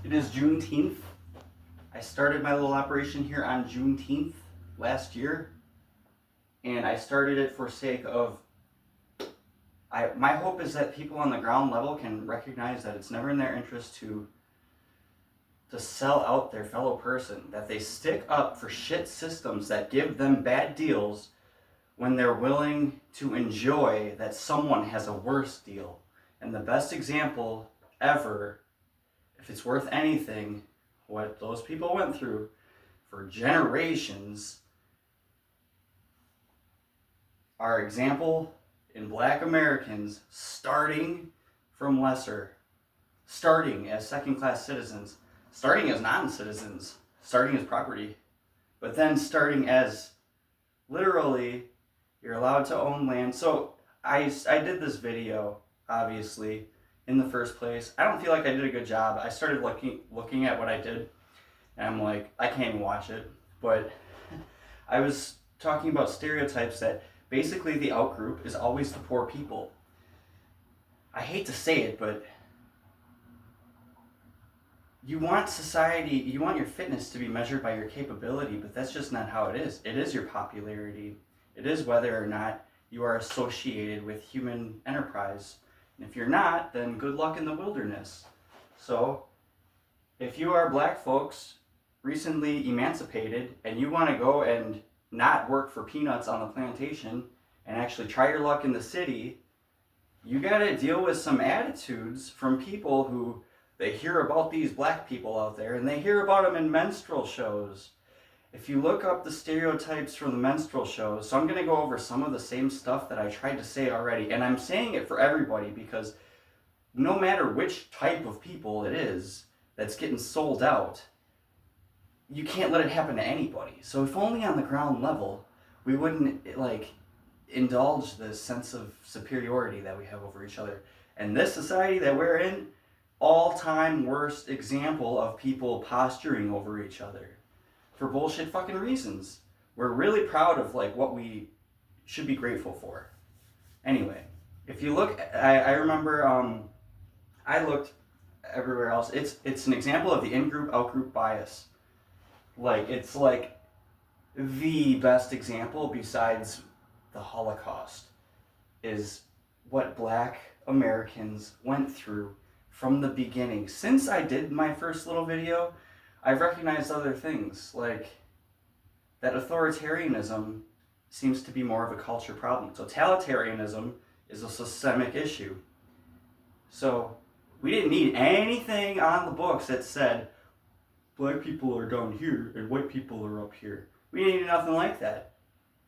It is Juneteenth. I started my little operation here on Juneteenth last year, and I started it for sake of, my hope is that people on the ground level can recognize that it's never in their interest to sell out their fellow person, that they stick up for shit systems that give them bad deals when they're willing to enjoy that someone has a worse deal. And the best example ever, if it's worth anything, what those people went through for generations, our example in Black Americans starting from lesser, starting as second-class citizens, starting as non-citizens, starting as property, but then starting as literally you're allowed to own land. So I did this video, obviously, in the first place. I don't feel like I did a good job. I started looking at what I did, and I'm like, I can't even watch it. But I was talking about stereotypes that basically the outgroup is always the poor people. I hate to say it, but you want society, you want your fitness to be measured by your capability, but that's just not how it is. It is your popularity. It is whether or not you are associated with human enterprise. And if you're not, then good luck in the wilderness. So, if you are Black folks recently emancipated and you want to go and not work for peanuts on the plantation and actually try your luck in the city, you got to deal with some attitudes from people who they hear about these Black people out there and they hear about them in minstrel shows. If you look up the stereotypes from the minstrel shows, so I'm going to go over some of the same stuff that I tried to say already, and I'm saying it for everybody because no matter which type of people it is that's getting sold out, you can't let it happen to anybody. So if only on the ground level we wouldn't indulge this sense of superiority that we have over each other. And this society that we're in, all-time worst example of people posturing over each other for bullshit fucking reasons. We're really proud of what we should be grateful for. Anyway, if you look, I remember I looked everywhere else. It's an example of the in-group, out-group bias. It's the best example besides the Holocaust is what Black Americans went through from the beginning. Since I did my first little video, I've recognized other things, like that authoritarianism seems to be more of a culture problem. Totalitarianism is a systemic issue. So we didn't need anything on the books that said Black people are down here and white people are up here. We didn't need nothing like that.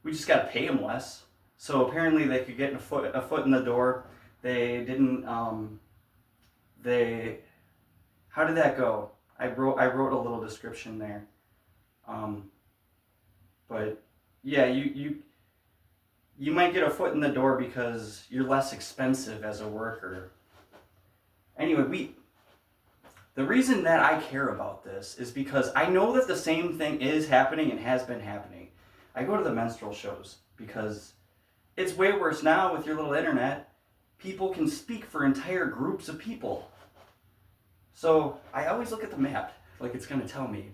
We just got to pay them less. So apparently they could get a foot in the door. They didn't. How did that go? I wrote a little description there. But yeah, you might get a foot in the door because you're less expensive as a worker. Anyway, the reason that I care about this is because I know that the same thing is happening and has been happening. I go to the minstrel shows because it's way worse now with your little internet. People can speak for entire groups of people. So I always look at the map, like it's going to tell me.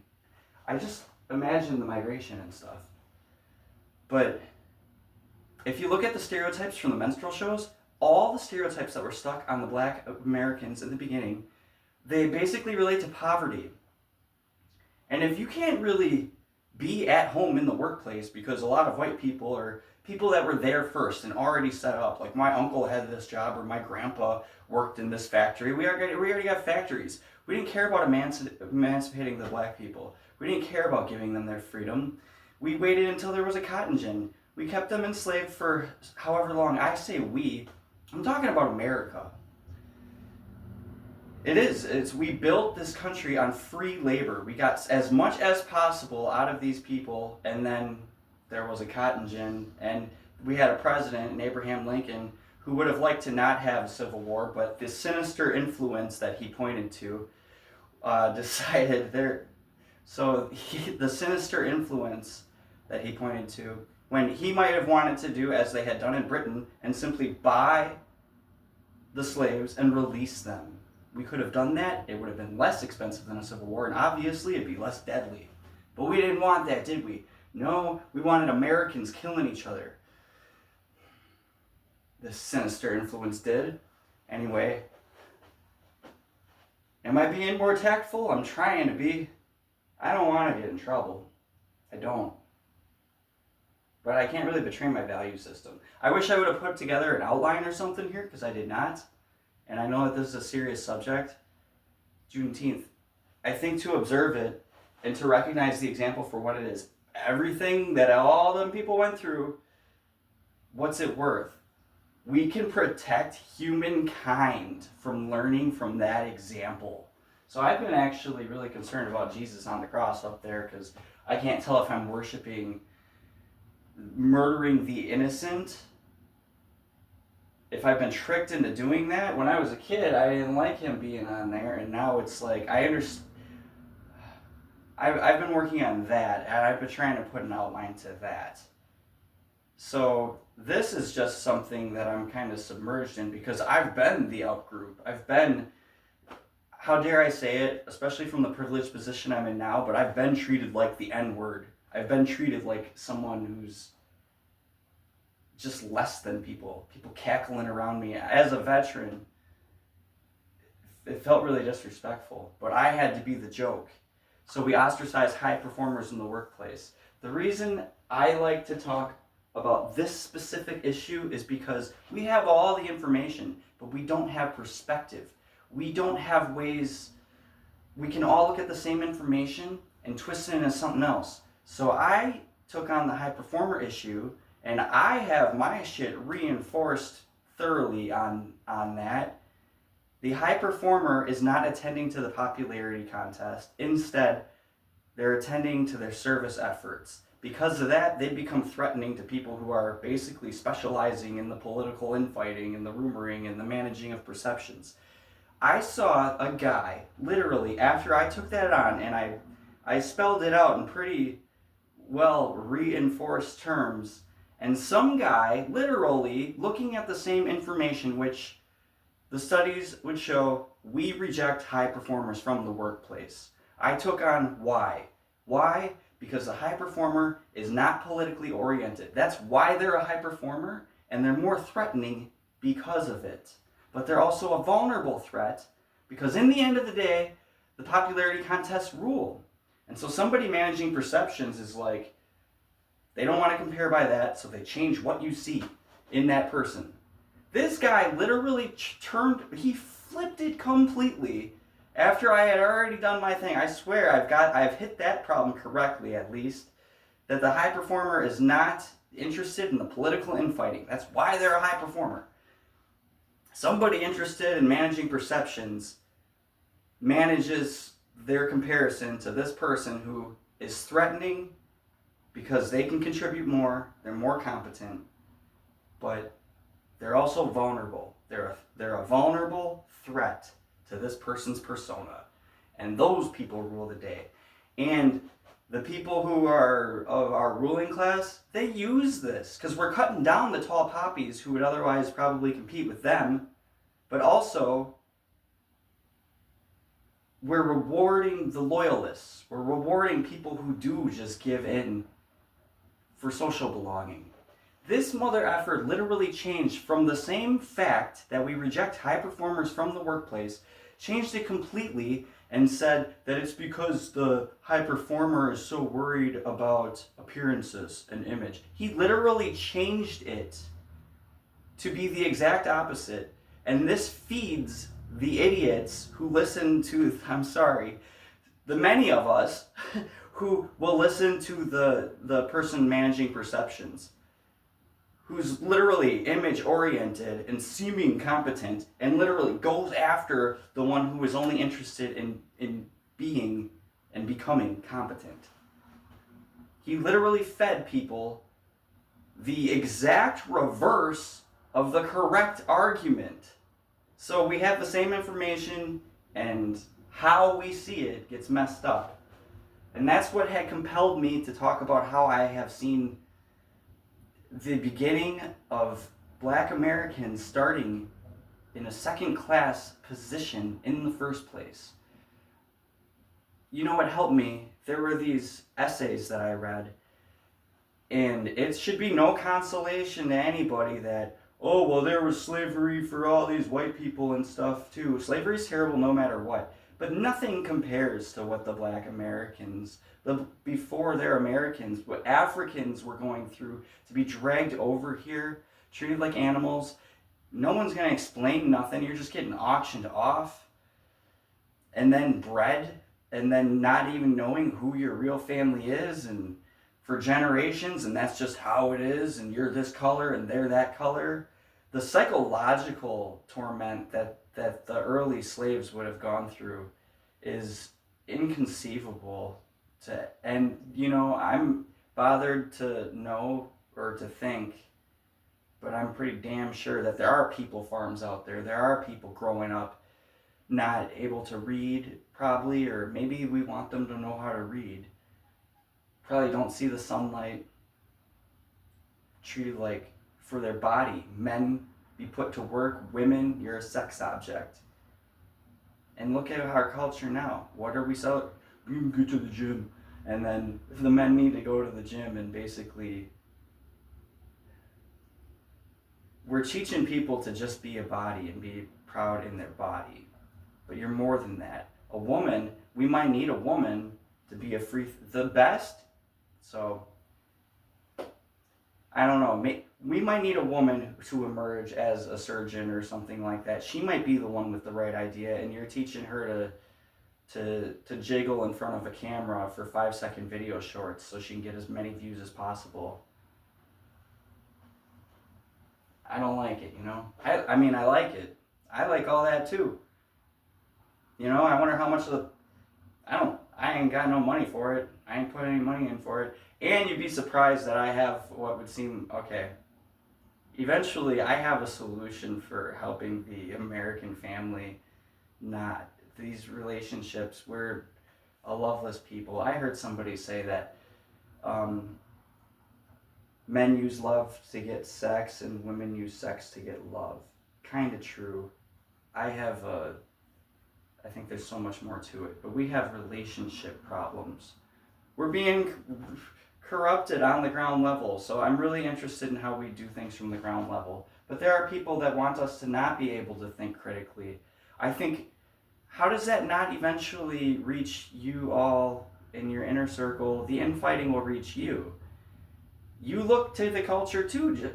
I just imagine the migration and stuff. But if you look at the stereotypes from the minstrel shows, all the stereotypes that were stuck on the Black Americans in the beginning, they basically relate to poverty. And if you can't really be at home in the workplace because a lot of white people or people that were there first and already set up, like my uncle had this job or my grandpa worked in this factory. We already got factories. We didn't care about emancipating the Black people. We didn't care about giving them their freedom. We waited until there was a cotton gin. We kept them enslaved for however long. I say we. I'm talking about America. We built this country on free labor. We got as much as possible out of these people, and then there was a cotton gin, and we had a president, Abraham Lincoln, who would have liked to not have a civil war, but the sinister influence that he pointed to decided there. So the sinister influence that he pointed to, when he might have wanted to do as they had done in Britain and simply buy the slaves and release them. we could have done that. It would have been less expensive than a civil war, and obviously it'd be less deadly. But we didn't want that, did we? No, we wanted Americans killing each other. This sinister influence did. Anyway, am I being more tactful? I'm trying to be. I don't want to get in trouble. I don't. But I can't really betray my value system. I wish I would have put together an outline or something here, because I did not. And I know that this is a serious subject. Juneteenth. I think to observe it and to recognize the example for what it is, everything that all them people went through, what's it worth? We can protect humankind from learning from that example. So I've been actually really concerned about Jesus on the cross up there, because I can't tell if I'm worshiping murdering the innocent, if I've been tricked into doing that. When I was a kid, I didn't like him being on there, and now it's like I understand. I've been working on that, and I've been trying to put an outline to that. So this is just something that I'm kind of submerged in, because I've been the out group. I've been, how dare I say it, especially from the privileged position I'm in now, but I've been treated like the N-word. I've been treated like someone who's just less than people cackling around me. As a veteran, it felt really disrespectful, but I had to be the joke. So we ostracize high performers in the workplace. The reason I like to talk about this specific issue is because we have all the information, but we don't have perspective. We don't have ways, we can all look at the same information and twist it into something else. So I took on the high performer issue, and I have my shit reinforced thoroughly on that. The high performer is not attending to the popularity contest. Instead, they're attending to their service efforts. Because of that, they become threatening to people who are basically specializing in the political infighting and the rumoring and the managing of perceptions. I saw a guy, literally, after I took that on, and I spelled it out in pretty well reinforced terms, and some guy literally looking at the same information, which the studies would show we reject high performers from the workplace. I took on why. Why? Because the high performer is not politically oriented. That's why they're a high performer, and they're more threatening because of it. But they're also a vulnerable threat, because in the end of the day, the popularity contests rule. And so somebody managing perceptions is like, they don't want to compare by that, so they change what you see in that person. This guy literally he flipped it completely after I had already done my thing. I swear I've hit that problem correctly, at least, that the high performer is not interested in the political infighting. That's why they're a high performer. Somebody interested in managing perceptions manages their comparison to this person who is threatening because they can contribute more, they're more competent, but they're also vulnerable. They're a vulnerable threat to this person's persona. And those people rule the day. And the people who are of our ruling class, they use this because we're cutting down the tall poppies who would otherwise probably compete with them, but also we're rewarding the loyalists. We're rewarding people who do just give in for social belonging. This mother effort literally changed from the same fact that we reject high performers from the workplace, changed it completely and said that it's because the high performer is so worried about appearances and image. He literally changed it to be the exact opposite. And this feeds the idiots who listen to, the many of us who will listen to the person managing perceptions, who's literally image-oriented and seeming competent, and literally goes after the one who is only interested in being and becoming competent. He literally fed people the exact reverse of the correct argument. So we have the same information, and how we see it gets messed up. And that's what had compelled me to talk about how I have seen the beginning of Black Americans starting in a second-class position in the first place. You know what helped me? There were these essays that I read, and it should be no consolation to anybody that, oh, well, there was slavery for all these white people and stuff too. Slavery's terrible no matter what. But nothing compares to what the black Americans, before they're Americans, what Africans were going through to be dragged over here, treated like animals. No one's going to explain nothing. You're just getting auctioned off and then bred, and then not even knowing who your real family is, and for generations, and that's just how it is, and you're this color and they're that color. The psychological torment that the early slaves would have gone through is inconceivable to, and I'm bothered to know or to think, but I'm pretty damn sure that there are people farms out there. There are people growing up not able to read, probably, or maybe we want them to know how to read. Probably don't see the sunlight, treated like for their body. Men be put to work, women, you're a sex object. And look at our culture now. What are we selling? We can get to the gym. And then if the men need to go to the gym, and basically we're teaching people to just be a body and be proud in their body. But you're more than that. A woman, we might need a woman to be the best. So, I don't know. We might need a woman to emerge as a surgeon or something like that. She might be the one with the right idea, and you're teaching her to jiggle in front of a camera for 5-second video shorts so she can get as many views as possible. I don't like it, I mean, I like it. I like all that too. I wonder how much of I ain't got no money for it. I ain't put any money in for it. And you'd be surprised that I have what would seem, okay, eventually I have a solution for helping the American family, not these relationships. We're a loveless people. I heard somebody say that men use love to get sex and women use sex to get love. Kind of true. I think there's so much more to it, but we have relationship problems. We're being corrupted on the ground level, so I'm really interested in how we do things from the ground level. But there are people that want us to not be able to think critically. I think, how does that not eventually reach you all in your inner circle? The infighting will reach you. You look to the culture too.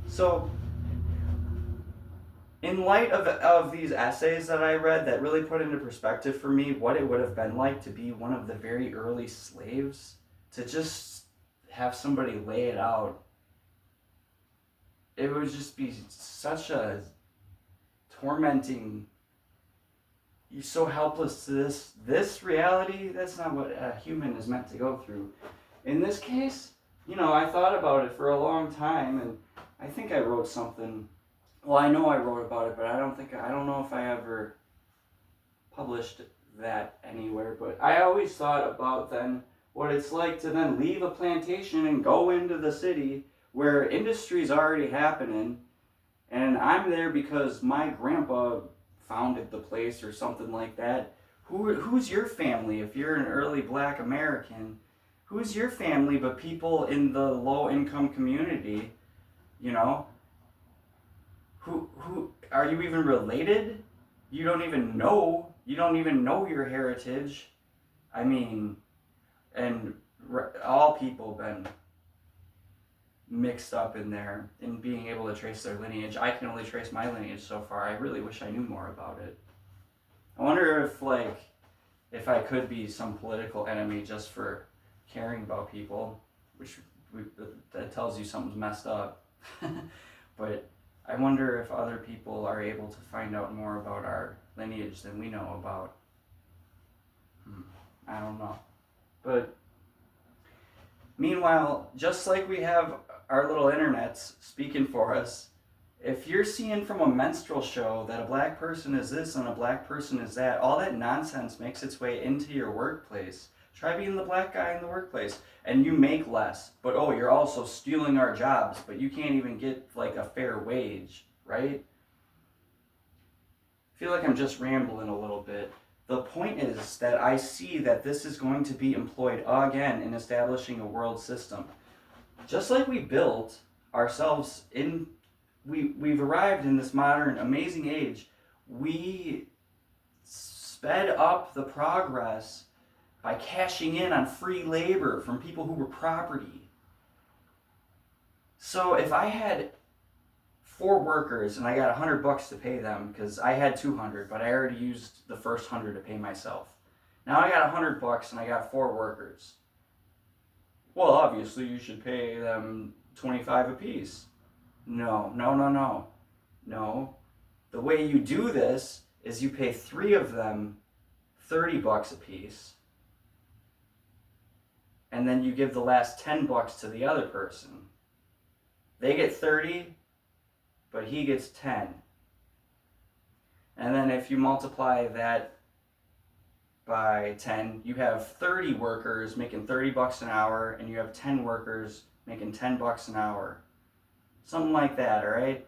So in light of these essays that I read that really put into perspective for me what it would have been like to be one of the very early slaves, to just have somebody lay it out, it would just be such a tormenting, you're so helpless to this reality. That's not what a human is meant to go through. In this case, I thought about it for a long time, and I think I wrote something. Well, I know I wrote about it, but I don't know if I ever published that anywhere. But I always thought about then what it's like to then leave a plantation and go into the city where industry's already happening, and I'm there because my grandpa founded the place or something like that. Who's your family if you're an early black American? Who's your family but people in the low-income community, Who are you even related? You don't even know your heritage. I mean, and all people been mixed up in there in being able to trace their lineage. I can only trace my lineage so far. I really wish I knew more about it. I wonder if I could be some political enemy just for caring about people, that tells you something's messed up. But I wonder if other people are able to find out more about our lineage than we know about. I don't know. But meanwhile, just like we have our little internets speaking for us, if you're seeing from a minstrel show that a black person is this and a black person is that, all that nonsense makes its way into your workplace. Try being the black guy in the workplace, and you make less, but you're also stealing our jobs, but you can't even get like a fair wage, right? feel like I'm just rambling a little bit. The point is that I see that this is going to be employed again in establishing a world system. Just like we built ourselves in, we've arrived in this modern, amazing age, we sped up the progress by cashing in on free labor from people who were property. So if I had 4 workers and I got $100 to pay them because I had 200, but I already used the first 100 to pay myself. Now I got $100 and I got 4 workers. Well, obviously you should pay them 25 apiece. No. The way you do this is you pay 3 of them $30 apiece, and then you give the last $10 to the other person. They get 30, but he gets 10. And then if you multiply that by 10, you have 30 workers making $30 an hour, and you have 10 workers making $10 an hour. Something like that, all right?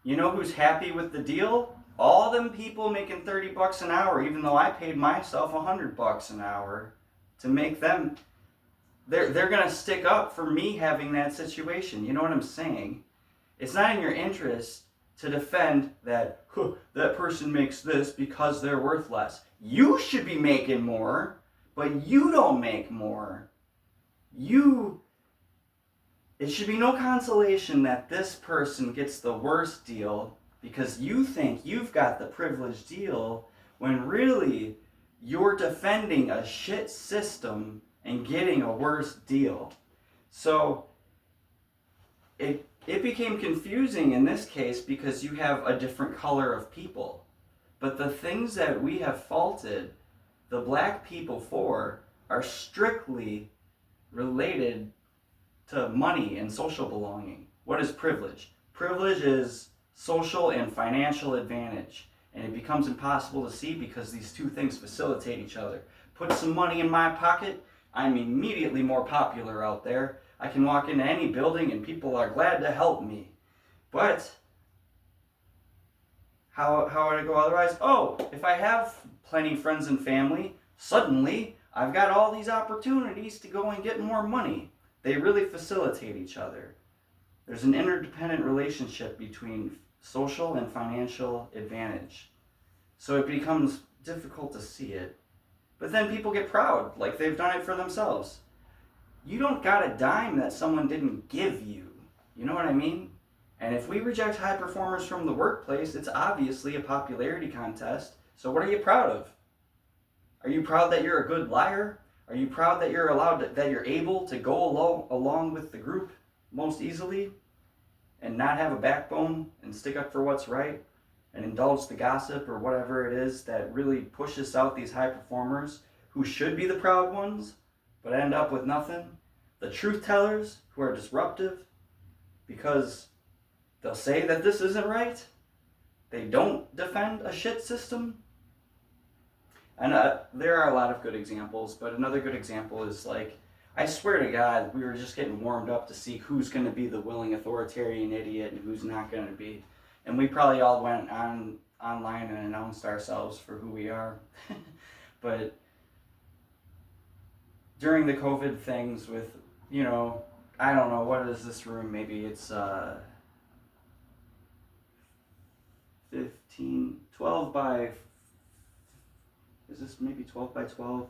You know who's happy with the deal? All them people making $30 an hour, even though I paid myself $100 an hour to make them. They're gonna stick up for me having that situation. You know what I'm saying? It's not in your interest to defend that that person makes this because they're worth less. You should be making more, but you don't make more. It should be no consolation that this person gets the worst deal because you think you've got the privileged deal when really you're defending a shit system and getting a worse deal. So it became confusing in this case because you have a different color of people. But the things that we have faulted the black people for are strictly related to money and social belonging. What is privilege? Privilege is social and financial advantage. And it becomes impossible to see because these two things facilitate each other. Put some money in my pocket, I'm immediately more popular out there. I can walk into any building and people are glad to help me. But how would I go otherwise? Oh, if I have plenty of friends and family, suddenly I've got all these opportunities to go and get more money. They really facilitate each other. There's an interdependent relationship between social and financial advantage. So it becomes difficult to see it. But then people get proud, like they've done it for themselves. You don't got a dime that someone didn't give you. You know what I mean? And if we reject high performers from the workplace, it's obviously a popularity contest. So what are you proud of? Are you proud that you're a good liar? Are you proud that you're that you're able to go along with the group most easily and not have a backbone and stick up for what's right and indulge the gossip or whatever it is that really pushes out these high performers who should be the proud ones but end up with nothing? The truth tellers who are disruptive because they'll say that this isn't right. They don't defend a shit system. And there are a lot of good examples, but another good example is like, I swear to God, we were just getting warmed up to see who's going to be the willing authoritarian idiot and who's not going to be. And we probably all went online and announced ourselves for who we are. But during the COVID things with, I don't know, what is this room? Maybe it's 12 by... Is this maybe 12 by 12?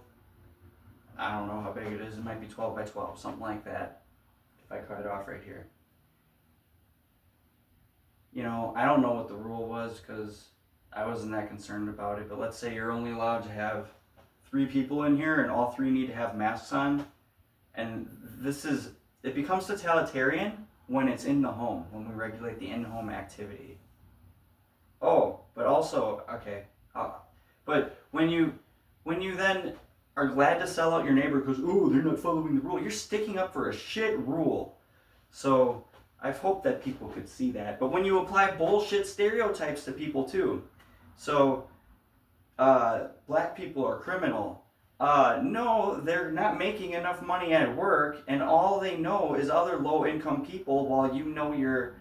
I don't know how big it is. It might be 12 by 12, something like that. If I cut it off right here. I don't know what the rule was because I wasn't that concerned about it. But let's say you're only allowed to have 3 people in here and all 3 need to have masks on. And it becomes totalitarian when it's in the home, when we regulate the in-home activity. Oh, but also, okay. But when you then are glad to sell out your neighbor because, ooh, they're not following the rule, you're sticking up for a shit rule. So I've hoped that people could see that. But when you apply bullshit stereotypes to people too, so black people are criminal. No, they're not making enough money at work, and all they know is other low-income people, while you know your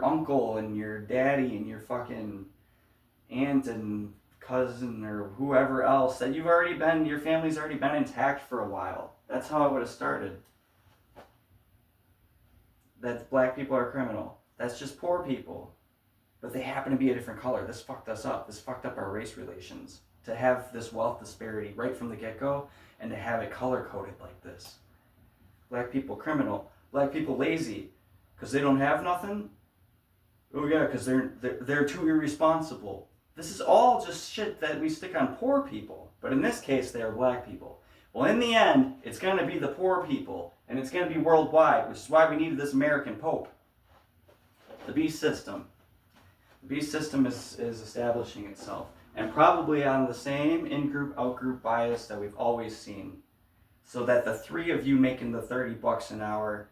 uncle and your daddy and your fucking aunt and cousin or whoever else that your family's already been intact for a while. That's how it would have started. That black people are criminal. That's just poor people. But they happen to be a different color. This fucked us up. This fucked up our race relations. To have this wealth disparity right from the get-go and to have it color-coded like this. Black people criminal. Black people lazy. Because they don't have nothing? Oh yeah, because they're too irresponsible. This is all just shit that we stick on poor people. But in this case, they are black people. Well, in the end, it's going to be the poor people. And it's going to be worldwide, which is why we needed this American Pope. The beast system. The beast system is establishing itself. And probably on the same in-group, out-group bias that we've always seen. So that the three of you making the $30 an hour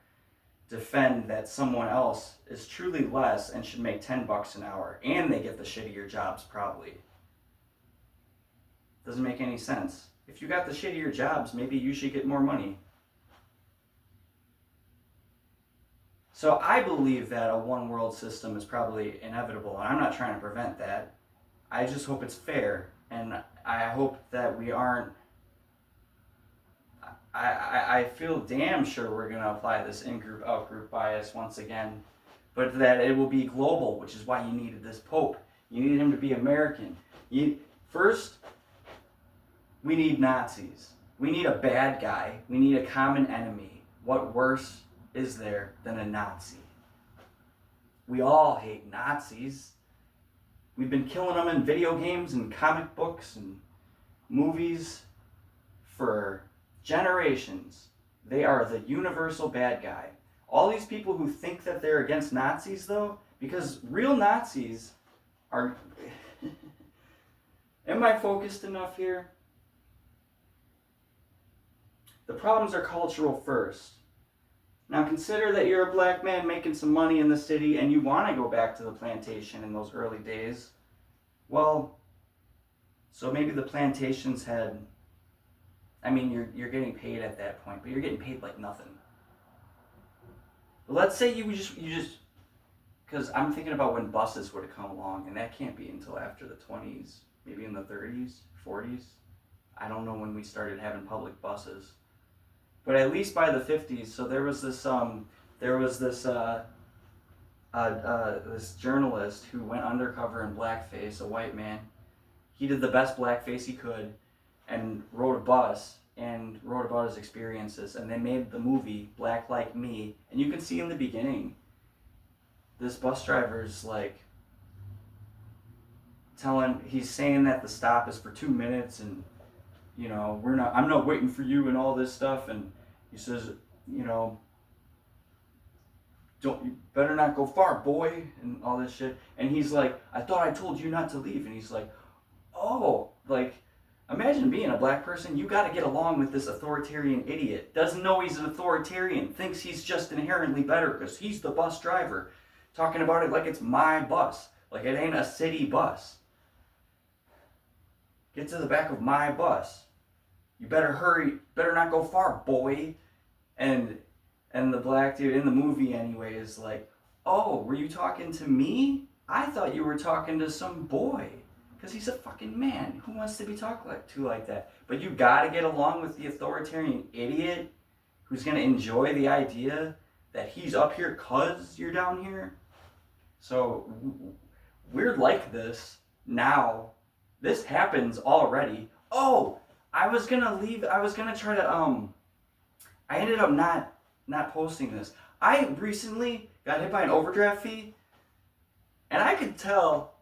defend that someone else is truly less and should make $10 an hour. And they get the shittier jobs, probably. Doesn't make any sense. If you got the shittier jobs, maybe you should get more money. So I believe that a one world system is probably inevitable, and I'm not trying to prevent that. I just hope it's fair, and I hope that we aren't... I feel damn sure we're going to apply this in-group, out-group bias once again, but that it will be global, which is why you needed this Pope. You needed him to be American. First, we need Nazis. We need a bad guy. We need a common enemy. What worse is there than a Nazi? We all hate Nazis. We've been killing them in video games and comic books and movies for generations. They are the universal bad guy. All these people who think that they're against Nazis, though, because real Nazis are... Am I focused enough here? The problems are cultural first. Now consider that you're a black man making some money in the city and you want to go back to the plantation in those early days. Well, so maybe the plantations had... I mean, you're getting paid at that point, but you're getting paid like nothing. But let's say you just... Because I'm thinking about when buses would have come along, and that can't be until after the 20s, maybe in the 30s, 40s. I don't know when we started having public buses. But at least by the 50s, so there was this this journalist who went undercover in blackface, a white man. He did the best blackface he could and rode a bus and wrote about his experiences. And they made the movie Black Like Me. And you can see in the beginning, this bus driver's like he's saying that the stop is for 2 minutes and you know, I'm not waiting for you and all this stuff. And he says, you know, you better not go far, boy, and all this shit. And he's like, I thought I told you not to leave. And he's like, oh, like, imagine being a black person. You got to get along with this authoritarian idiot. Doesn't know he's an authoritarian. Thinks he's just inherently better because he's the bus driver. Talking about it like it's my bus. Like it ain't a city bus. Get to the back of my bus. You better hurry, better not go far, boy. And the black dude in the movie anyway is like, oh, were you talking to me? I thought you were talking to some boy. Because he's a fucking man. Who wants to be talked to like that? But you gotta get along with the authoritarian idiot who's gonna enjoy the idea that he's up here cause you're down here. So we're like this now. This happens already. Oh, I was gonna try to I ended up not posting this. I recently got hit by an overdraft fee, and I could tell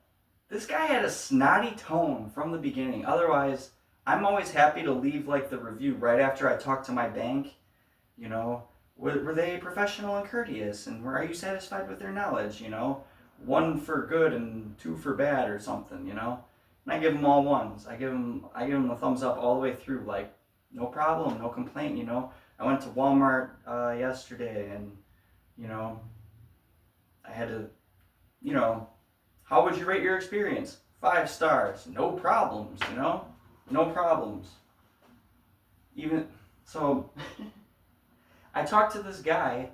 this guy had a snotty tone from the beginning. Otherwise, I'm always happy to leave like the review right after I talk to my bank. You know, were they professional and courteous, and are you satisfied with their knowledge? You know, 1 for good and 2 for bad or something. You know. And I give them all ones. I give them the thumbs up all the way through. Like, no problem, no complaint, you know. I went to Walmart yesterday and, you know, I had to, you know, how would you rate your experience? 5 stars. No problems, you know. No problems. Even, so, I talked to this guy.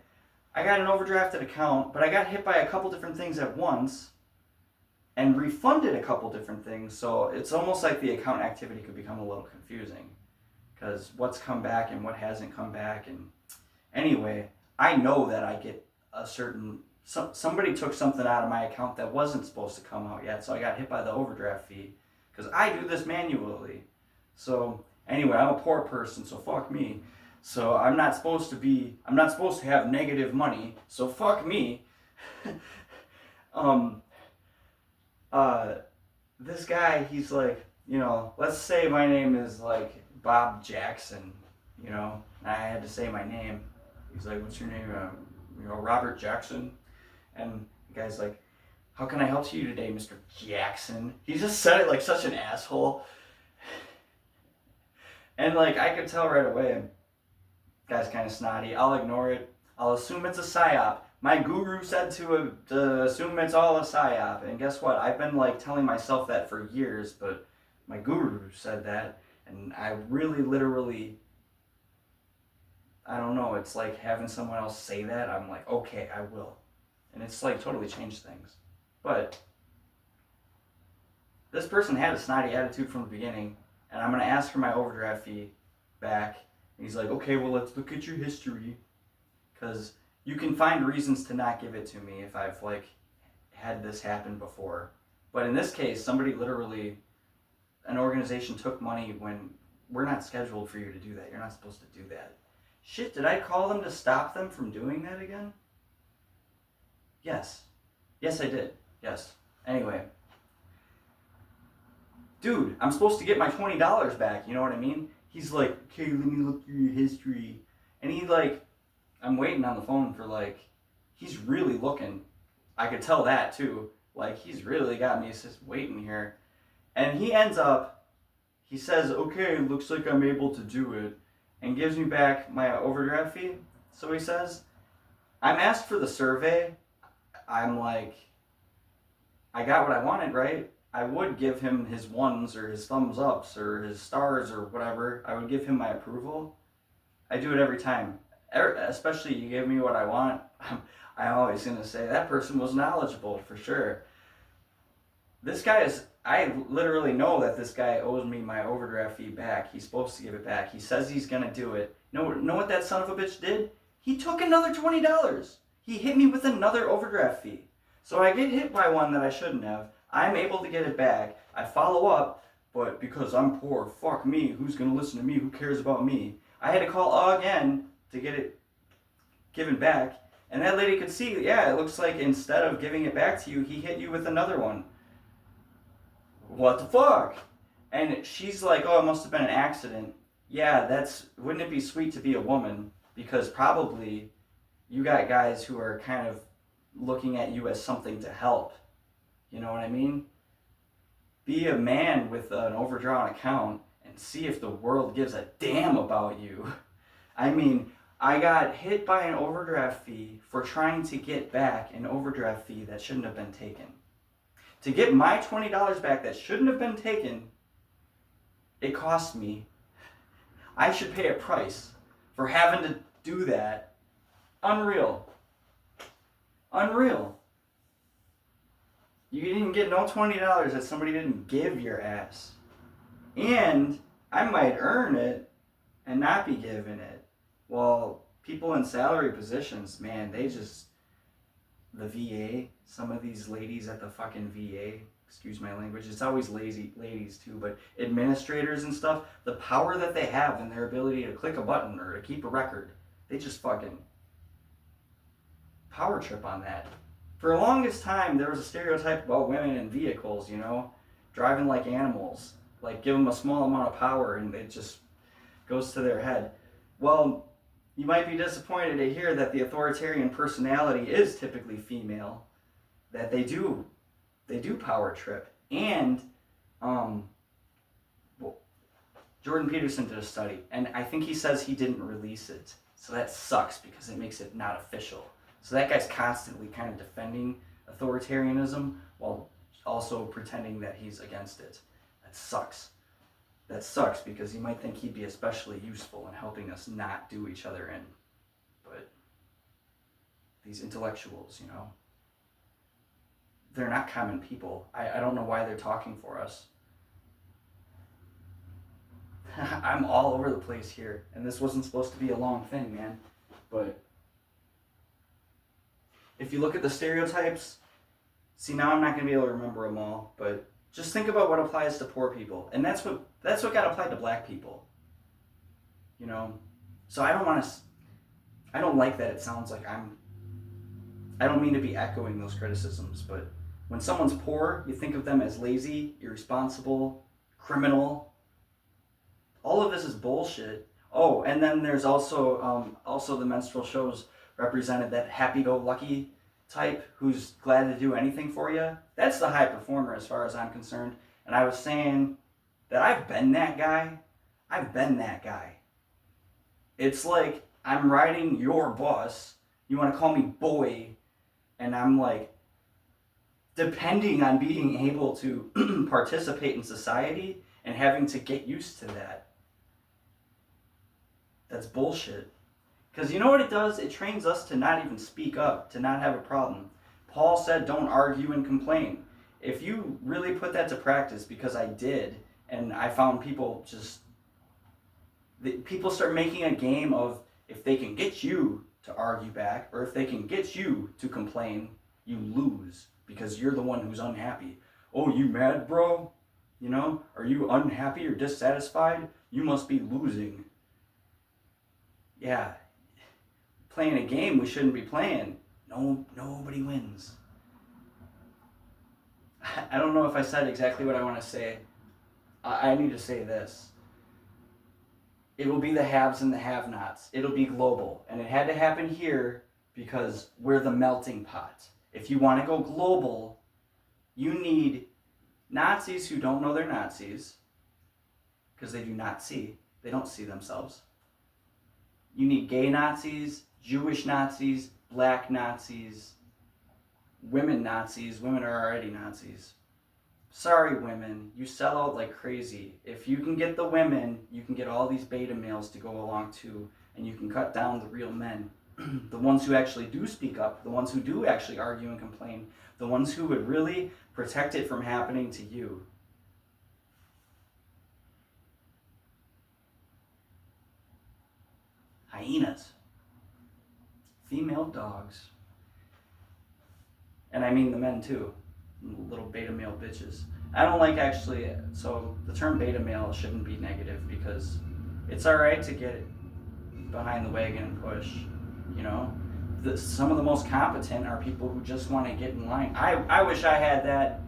I got an overdrafted account, but I got hit by a couple different things at once. and refunded a couple different things. So it's almost like the account activity could become a little confusing because what's come back and what hasn't come back. And anyway, I know that I get a certain, somebody took something out of my account that wasn't supposed to come out yet, so I got hit by the overdraft fee because I do this manually. So anyway, I'm a poor person, so fuck me. So I'm not supposed to have negative money, so fuck me. This guy, he's like, let's say my name is like Bob Jackson, and I had to say my name. He's like, what's your name? Robert Jackson. And the guy's like, how can I help you today, Mr. Jackson? He just said it like such an asshole. And like, I could tell right away, guy's kind of snotty. I'll ignore it. I'll assume it's a psyop. My guru said to assume it's all a psyop. And guess what? I've been like telling myself that for years, but my guru said that. And I really literally, I don't know, it's like having someone else say that. I'm like, okay, I will. And it's like totally changed things. But this person had a snotty attitude from the beginning, and I'm going to ask for my overdraft fee back. And he's like, okay, well, let's look at your history. Because you can find reasons to not give it to me if I've like had this happen before. But in this case, somebody literally, an organization took money when we're not scheduled for you to do that. You're not supposed to do that. Shit, did I call them to stop them from doing that again? Yes. Yes, I did. Yes. Anyway. Dude, I'm supposed to get my $20 back, you know what I mean? He's like, okay, let me look through your history. And he like, I'm waiting on the phone for like, he's really looking. I could tell that too. Like, he's really got me just waiting here. And he ends up, he says, okay, looks like I'm able to do it. And gives me back my overdraft fee. So he says, I'm asked for the survey. I'm like, I got what I wanted, right? I would give him his ones or his thumbs ups or his stars or whatever. I would give him my approval. I do it every time. Especially you give me what I want. I'm always going to say that person was knowledgeable for sure. This guy is, I literally know that this guy owes me my overdraft fee back. He's supposed to give it back. He says he's going to do it. Know what that son of a bitch did? He took another $20. He hit me with another overdraft fee. So I get hit by one that I shouldn't have. I'm able to get it back. I follow up, but because I'm poor, fuck me. Who's going to listen to me? Who cares about me? I had to call again to get it given back. And that lady could see, yeah, it looks like instead of giving it back to you, he hit you with another one. What the fuck? And she's like, oh, it must have been an accident. Yeah, wouldn't it be sweet to be a woman? Because probably you got guys who are kind of looking at you as something to help. You know what I mean? Be a man with an overdrawn account and see if the world gives a damn about you. I mean, I got hit by an overdraft fee for trying to get back an overdraft fee that shouldn't have been taken. To get my $20 back that shouldn't have been taken, it cost me. I should pay a price for having to do that. Unreal. Unreal. You didn't get no $20 that somebody didn't give your ass. And I might earn it and not be given it. Well, people in salary positions, man, the VA, some of these ladies at the fucking VA, excuse my language, it's always lazy ladies too, but administrators and stuff, the power that they have in their ability to click a button or to keep a record, they just fucking power trip on that. For the longest time, there was a stereotype about women in vehicles, driving like animals, like give them a small amount of power and it just goes to their head. Well, you might be disappointed to hear that the authoritarian personality is typically female, that they do power trip. And Jordan Peterson did a study, and I think he says he didn't release it. So that sucks because it makes it not official. So that guy's constantly kind of defending authoritarianism while also pretending that he's against it. That sucks. That sucks because you might think he'd be especially useful in helping us not do each other in. But these intellectuals, they're not common people. I don't know why they're talking for us. I'm all over the place here, and this wasn't supposed to be a long thing, man. But if you look at the stereotypes, see, now I'm not going to be able to remember them all, but just think about what applies to poor people, and that's what got applied to black people. You know, so I don't like that it sounds like I don't mean to be echoing those criticisms, but when someone's poor, you think of them as lazy, irresponsible, criminal. All of this is bullshit. Oh, and then there's also the minstrel shows represented that happy-go-lucky type who's glad to do anything for you. That's the high performer as far as I'm concerned. And I was saying that I've been that guy. It's like I'm riding your bus. You want to call me boy, and I'm like, depending on being able to participate in society and having to get used to that. That's bullshit. Because you know what it does? It trains us to not even speak up, to not have a problem. Paul said, don't argue and complain. If you really put that to practice, because I did, and I found people start making a game of if they can get you to argue back, or if they can get you to complain, you lose, because you're the one who's unhappy. Oh, you mad, bro? You know? Are you unhappy or dissatisfied? You must be losing. Yeah. Playing a game we shouldn't be playing. Nobody wins. I don't know if I said exactly what I want to say. I need to say this. It will be the haves and the have-nots. It'll be global. And it had to happen here because we're the melting pot. If you want to go global, you need Nazis who don't know they're Nazis, because they do not see. They don't see themselves. You need gay Nazis, Jewish Nazis, black Nazis, women Nazis. Women are already Nazis. Sorry, women, you sell out like crazy. If you can get the women, you can get all these beta males to go along too, and you can cut down the real men. The ones who actually do speak up, the ones who do actually argue and complain, the ones who would really protect it from happening to you. Hyenas. Female dogs. And I mean the men too. Little beta male bitches. I don't like actually, so the term beta male shouldn't be negative, because it's alright to get behind the wagon and push, you know? Some of the most competent are people who just want to get in line. I wish I had that,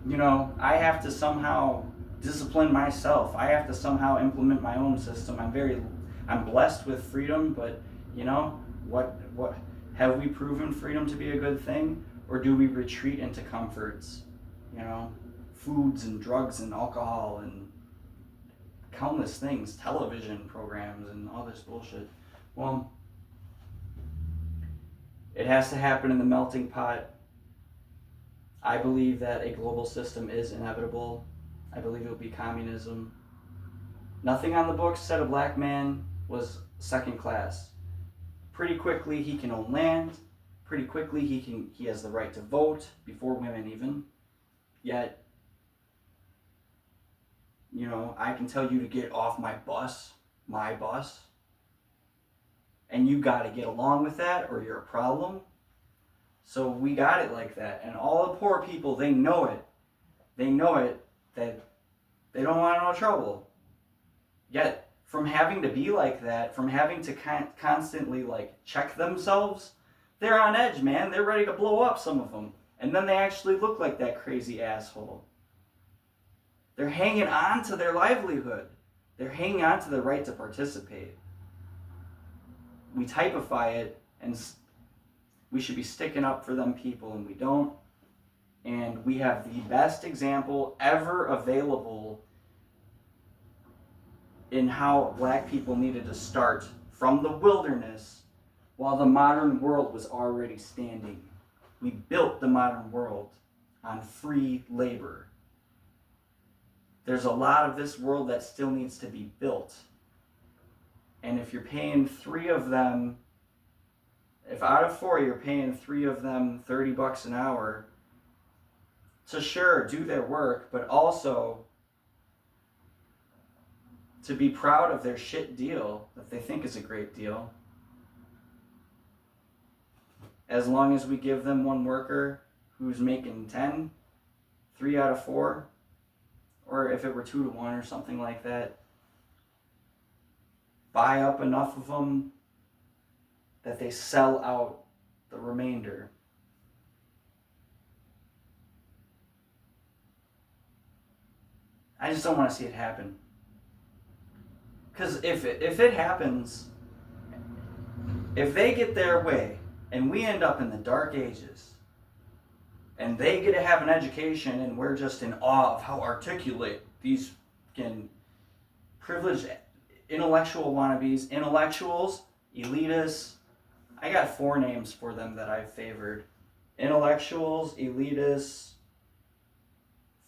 you know. I have to somehow discipline myself. I have to somehow implement my own system. I'm blessed with freedom, but you know, what have we proven freedom to be a good thing? Or do we retreat into comforts, you know, foods and drugs and alcohol and countless things, television programs and all this bullshit? Well, it has to happen in the melting pot. I believe that a global system is inevitable. I believe it will be communism. Nothing on the books said a black man was second class. Pretty quickly he can own land. Pretty quickly he has the right to vote, before women even. Yet, you know, I can tell you to get off my bus, and you got to get along with that or you're a problem. So we got it like that. And all the poor people, they know it. They know it, that they don't want no trouble. Yet, from having to be like that, from having to constantly like check themselves, they're on edge, man. They're ready to blow up, some of them. And then they actually look like that crazy asshole. They're hanging on to their livelihood. They're hanging on to the right to participate. We typify it, and we should be sticking up for them people, and we don't. And we have the best example ever available in how black people needed to start from the wilderness while the modern world was already standing. We built the modern world on free labor. There's a lot of this world that still needs to be built. And if you're paying 3 of them, if out of 4 you're paying 3 of them $30 an hour, to sure do their work, but also to be proud of their shit deal that they think is a great deal. As long as we give them one worker who's making 10, 3 out of 4, or if it were 2 to 1 or something like that, buy up enough of them that they sell out the remainder. I just don't want to see it happen. Because if it happens, if they get their way and we end up in the dark ages and they get to have an education and we're just in awe of how articulate these privileged intellectual wannabes, intellectuals, elitists, I got 4 names for them that I've favored. Intellectuals, elitists,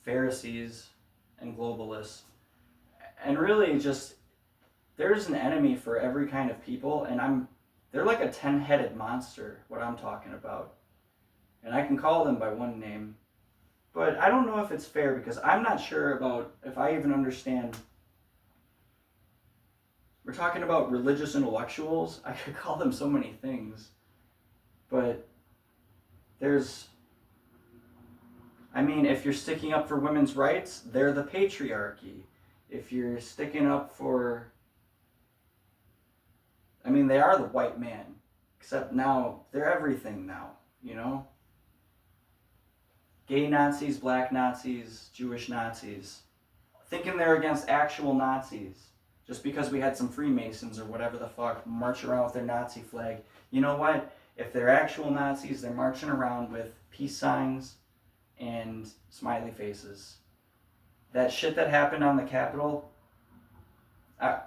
Pharisees, and globalists. And really just, there's an enemy for every kind of people, and they're like a 10-headed monster, what I'm talking about. And I can call them by one name. But I don't know if it's fair, because I'm not sure about if I even understand. We're talking about religious intellectuals. I could call them so many things. But if you're sticking up for women's rights, they're the patriarchy. If you're sticking up for, they are the white man. Except now, they're everything now, you know? Gay Nazis, black Nazis, Jewish Nazis. Thinking they're against actual Nazis. Just because we had some Freemasons or whatever the fuck march around with their Nazi flag. You know what? If they're actual Nazis, they're marching around with peace signs and smiley faces. That shit that happened on the Capitol, I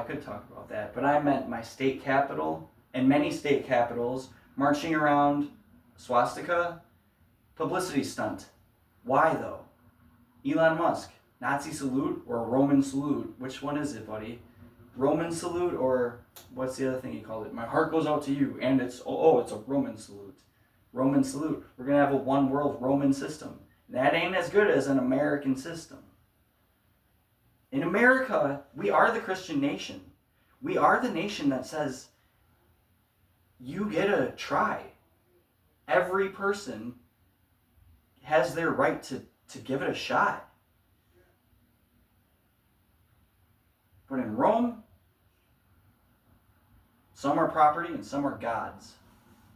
could talk about that, but I meant my state capital and many state capitals marching around swastika, publicity stunt. Why though? Elon Musk, Nazi salute or Roman salute? Which one is it, buddy? Roman salute, or what's the other thing he called it? My heart goes out to you, and it's a Roman salute. Roman salute. We're going to have a one world Roman system. That ain't as good as an American system. In America, we are the Christian nation. We are the nation that says, you get to try. Every person has their right to give it a shot. But in Rome, some are property and some are gods.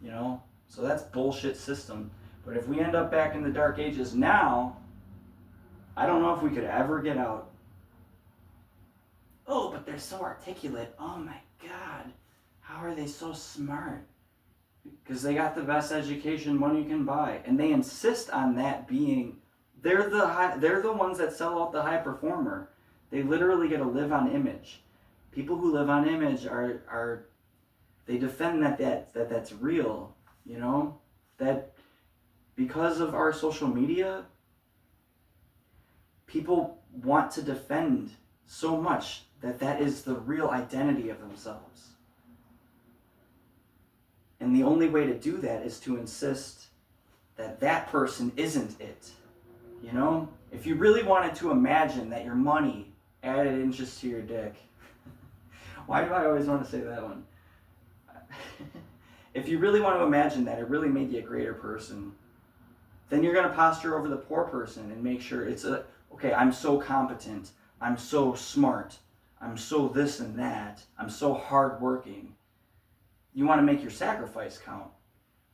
You know? So that's bullshit system. But if we end up back in the Dark Ages now, I don't know if we could ever get out. Oh, but they're so articulate. Oh my God. How are they so smart? Because they got the best education money can buy. And they insist on that being, they're the ones that sell out the high performer. They literally get to live on image. People who live on image they defend that's real, you know? That because of our social media, people want to defend so much that is the real identity of themselves. And the only way to do that is to insist that person isn't it. You know? If you really wanted to imagine that your money added inches to your dick. Why do I always want to say that one? If you really want to imagine that it really made you a greater person, then you're going to posture over the poor person and make sure okay, I'm so competent, I'm so smart, I'm so this and that, I'm so hardworking. You want to make your sacrifice count.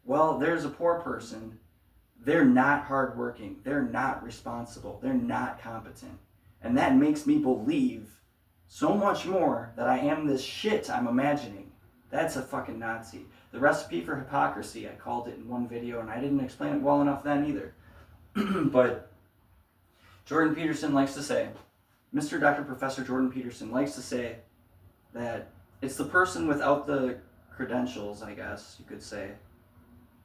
Well, there's a poor person. They're not hardworking. They're not responsible. They're not competent. And that makes me believe so much more that I am this shit I'm imagining. That's a fucking Nazi. The recipe for hypocrisy, I called it in one video, and I didn't explain it well enough then either. But Jordan Peterson likes to say, Mr. Dr. Professor Jordan Peterson likes to say that it's the person without the credentials, I guess you could say,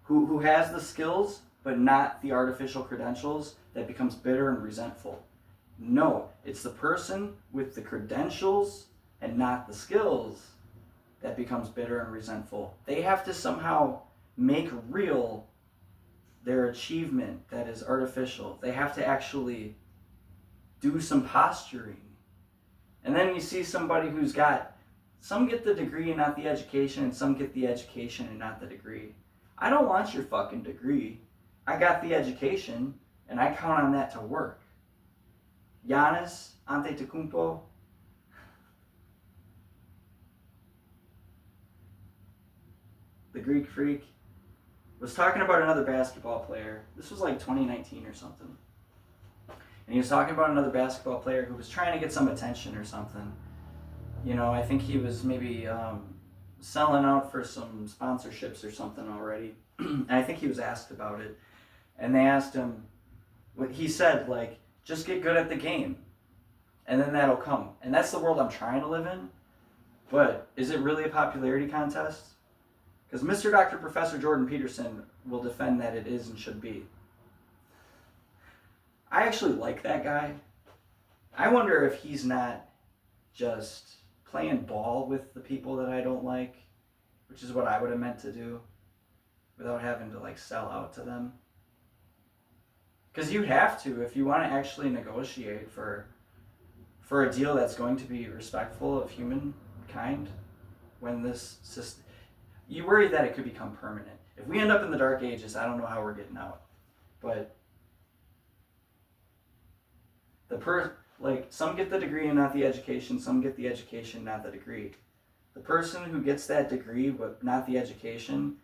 who has the skills but not the artificial credentials that becomes bitter and resentful. No, it's the person with the credentials and not the skills that becomes bitter and resentful. They have to somehow make real their achievement that is artificial. They have to actually do some posturing. And then you see somebody who's got, some get the degree and not the education, and some get the education and not the degree. I don't want your fucking degree. I got the education, and I count on that to work. Giannis Antetokounmpo, the Greek freak, was talking about another basketball player. This was like 2019 or something. And he was talking about another basketball player who was trying to get some attention or something. You know, I think he was maybe selling out for some sponsorships or something already. And I think he was asked about it. And they asked him, he said, like, just get good at the game. And then that'll come. And that's the world I'm trying to live in. But is it really a popularity contest? Because Mr. Dr. Professor Jordan Peterson will defend that it is and should be. I actually like that guy. I wonder if he's not just playing ball with the people that I don't like, which is what I would have meant to do, without having to like sell out to them. Because you have to, if you want to actually negotiate for a deal that's going to be respectful of humankind, when this system, you worry that it could become permanent. If we end up in the Dark Ages, I don't know how we're getting out. But some get the degree and not the education, some get the education, not the degree. The person who gets that degree but not the education,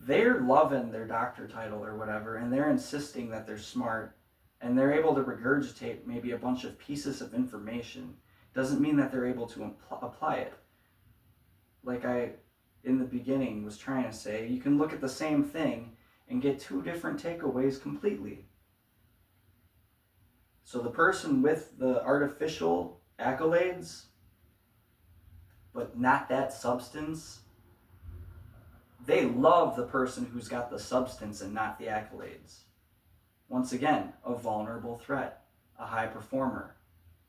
they're loving their doctor title or whatever, and they're insisting that they're smart, and they're able to regurgitate maybe a bunch of pieces of information. Doesn't mean that they're able to apply it. Like I, in the beginning, was trying to say, you can look at the same thing and get two different takeaways completely. So the person with the artificial accolades, but not that substance, they love the person who's got the substance and not the accolades. Once again, a vulnerable threat, a high performer,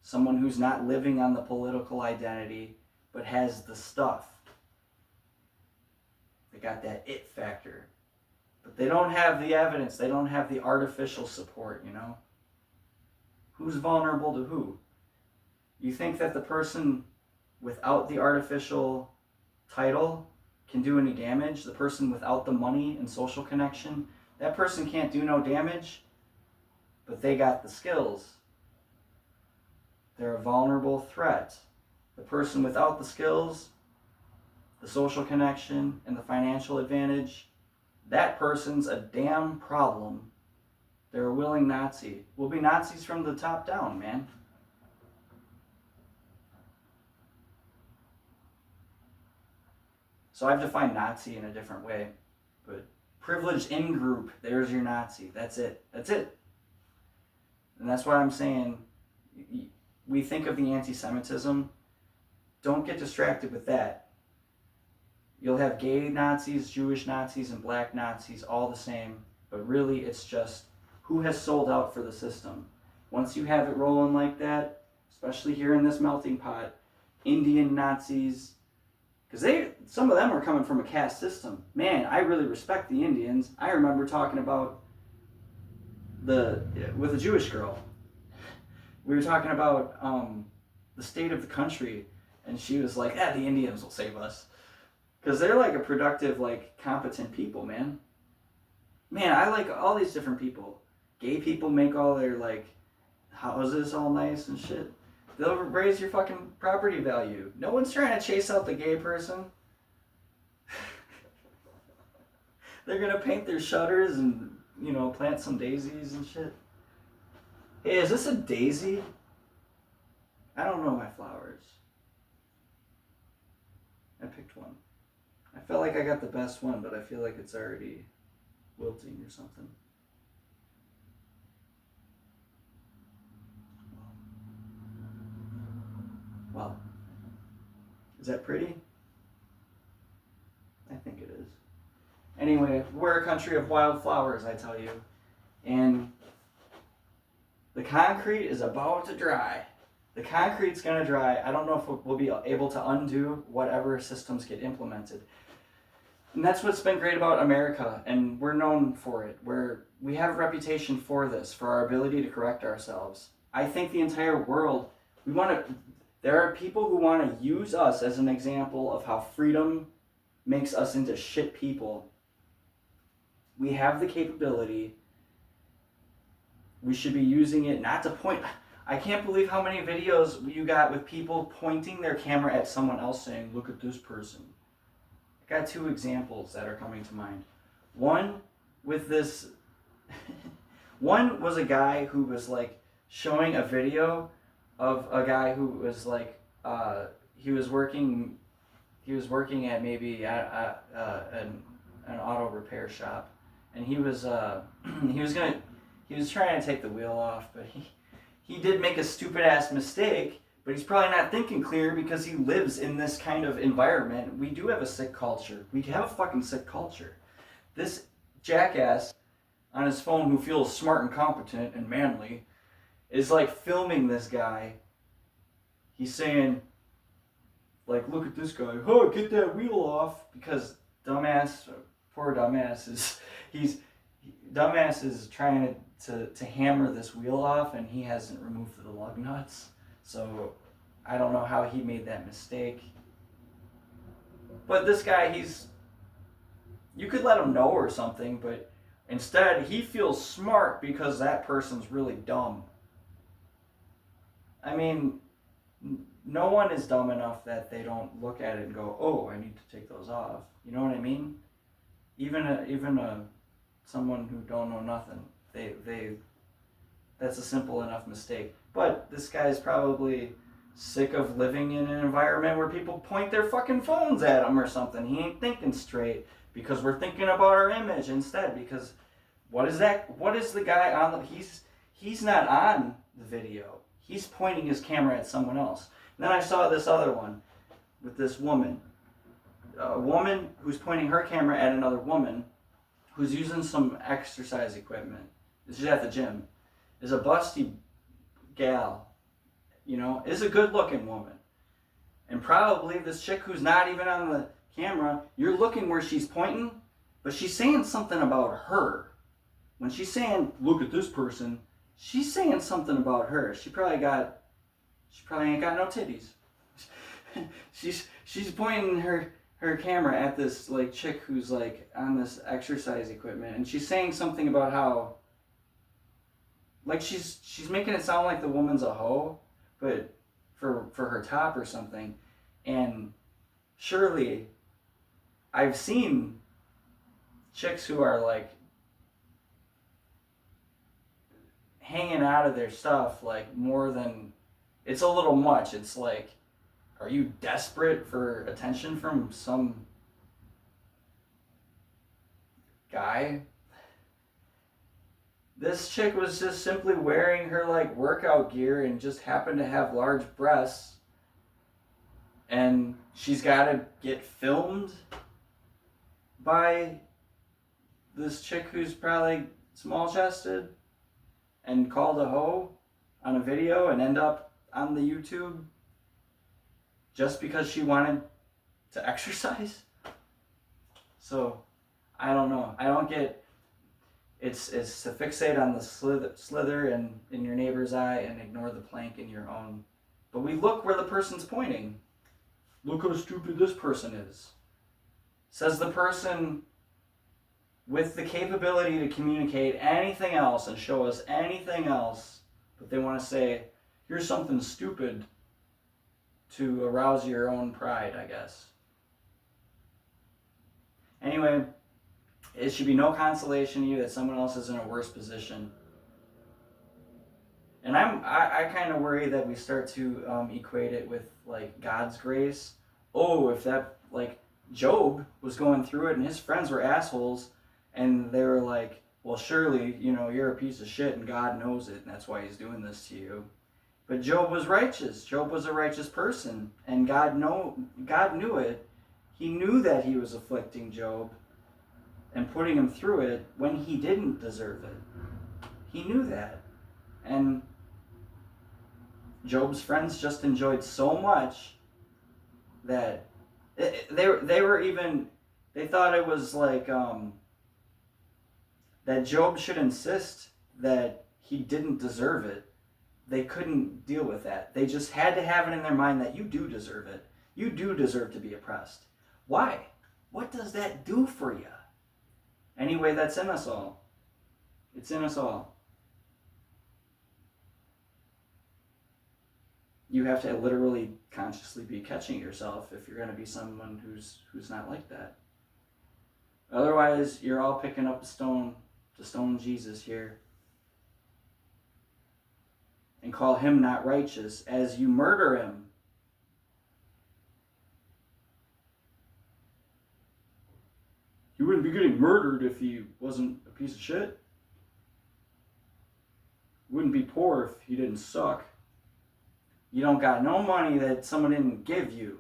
someone who's not living on the political identity, but has the stuff. They got that it factor. But they don't have the evidence, they don't have the artificial support, you know? Who's vulnerable to who? You think that the person without the artificial title can do any damage? The person without the money and social connection? That person can't do no damage, but they got the skills. They're a vulnerable threat. The person without the skills, the social connection, and the financial advantage, that person's a damn problem. They're a willing Nazi. We'll be Nazis from the top down, man. So I've defined Nazi in a different way. But privileged in-group, there's your Nazi. That's it. That's it. And that's why I'm saying, we think of the anti-Semitism. Don't get distracted with that. You'll have gay Nazis, Jewish Nazis, and black Nazis all the same. But really, it's just who has sold out for the system. Once you have it rolling like that, especially here in this melting pot, Indian Nazis, because some of them are coming from a caste system. Man, I really respect the Indians. I remember talking about with a Jewish girl. We were talking about the state of the country, and she was like, the Indians will save us. Because they're like a productive, like competent people, man. Man, I like all these different people. Gay people make all their like houses all nice and shit. They'll raise your fucking property value. No one's trying to chase out the gay person. They're gonna paint their shutters and, you know, plant some daisies and shit. Hey, is this a daisy? I don't know my flowers. I picked one. I felt like I got the best one, but I feel like it's already wilting or something. Well, is that pretty? I think it is. Anyway, we're a country of wildflowers, I tell you. And the concrete is about to dry. The concrete's going to dry. I don't know if we'll be able to undo whatever systems get implemented. And that's what's been great about America, and we're known for it. We have a reputation for this, for our ability to correct ourselves. I think the entire world, there are people who want to use us as an example of how freedom makes us into shit people. We have the capability. We should be using it not to point. I can't believe how many videos you got with people pointing their camera at someone else saying, look at this person. I got two examples that are coming to mind. One was a guy who was like showing a video of a guy who was like, he was working at maybe an auto repair shop, and he was trying to take the wheel off, but he did make a stupid ass mistake, but he's probably not thinking clear because he lives in this kind of environment. We do have a sick culture. We have a fucking sick culture. This jackass on his phone who feels smart and competent and manly is like filming this guy. He's saying, like, look at this guy. Oh, get that wheel off. Because poor dumbass is trying to hammer this wheel off, and he hasn't removed the lug nuts. So I don't know how he made that mistake. But this guy, you could let him know or something, but instead he feels smart because that person's really dumb. I mean, no one is dumb enough that they don't look at it and go, oh, I need to take those off. You know what I mean? Even someone who don't know nothing, that's a simple enough mistake. But this guy's probably sick of living in an environment where people point their fucking phones at him or something. He ain't thinking straight because we're thinking about our image instead. Because what is the guy on he's not on the video. He's pointing his camera at someone else. And then I saw this other one with this woman. A woman who's pointing her camera at another woman who's using some exercise equipment. She's at the gym. Is a busty gal, is a good looking woman. And probably this chick who's not even on the camera, you're looking where she's pointing, but she's saying something about her. When she's saying, look at this person, she's saying something about her. She probably ain't got no titties. she's pointing her camera at this like chick who's like on this exercise equipment, and she's saying something about how like she's making it sound like the woman's a hoe, but for her top or something. And surely I've seen chicks who are like hanging out of their stuff like more than, it's a little much. It's like, are you desperate for attention from some guy? This chick was just simply wearing her like workout gear and just happened to have large breasts, and she's got to get filmed by this chick who's probably small chested and called a hoe on a video and end up on the YouTube just because she wanted to exercise. So I don't know. I don't get. It's to fixate on the slither in your neighbor's eye and ignore the plank in your own. But we look where the person's pointing. Look how stupid this person is. Says the person with the capability to communicate anything else and show us anything else, but they want to say, here's something stupid to arouse your own pride, I guess. Anyway, it should be no consolation to you that someone else is in a worse position. And I kind of worry that we start to equate it with like God's grace. Oh, if that, like Job was going through it and his friends were assholes and they were like, well, surely, you're a piece of shit and God knows it and that's why he's doing this to you. But Job was righteous. Job was a righteous person, and God knew it. He knew that he was afflicting Job and putting him through it when he didn't deserve it. He knew that. And Job's friends just enjoyed so much that they were even They thought it was like that Job should insist that he didn't deserve it. They couldn't deal with that. They just had to have it in their mind that you do deserve it. You do deserve to be oppressed. Why? What does that do for you? Anyway, that's in us all. It's in us all. You have to literally consciously be catching yourself if you're going to be someone who's not like that. Otherwise, you're all picking up a stone to stone Jesus here and call him not righteous as you murder him. He wouldn't be getting murdered if he wasn't a piece of shit. Wouldn't be poor if he didn't suck. You don't got no money that someone didn't give you.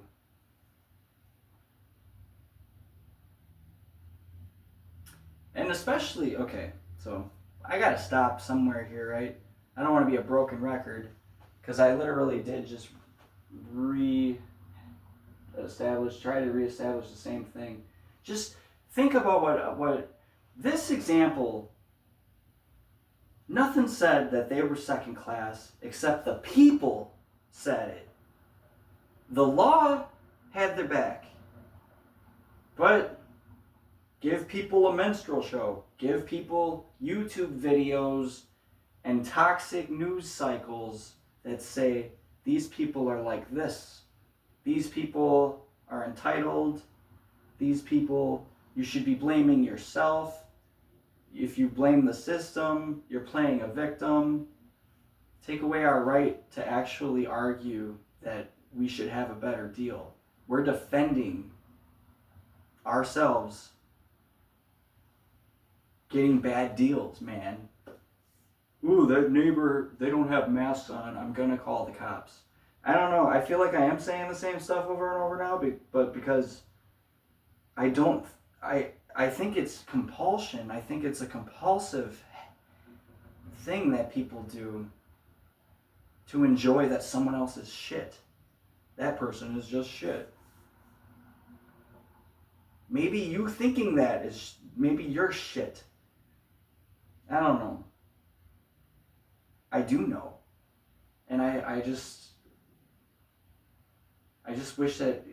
And especially, okay, so I gotta stop somewhere here, right? I don't want to be a broken record, because I literally did just try to reestablish the same thing. Just think about what this example, nothing said that they were second class except the people said it. The law had their back. But give people a minstrel show. Give people YouTube videos and toxic news cycles that say these people are like this. These people are entitled. These people, you should be blaming yourself. If you blame the system, you're playing a victim. Take away our right to actually argue that we should have a better deal. We're defending ourselves getting bad deals, man. Ooh, that neighbor, they don't have masks on. I'm going to call the cops. I don't know. I feel like I am saying the same stuff over and over now, but because I think it's compulsion. I think it's a compulsive thing that people do to enjoy that someone else is shit. That person is just shit. Maybe you thinking that is, maybe you're shit. I don't know. I do know. And I just wish that,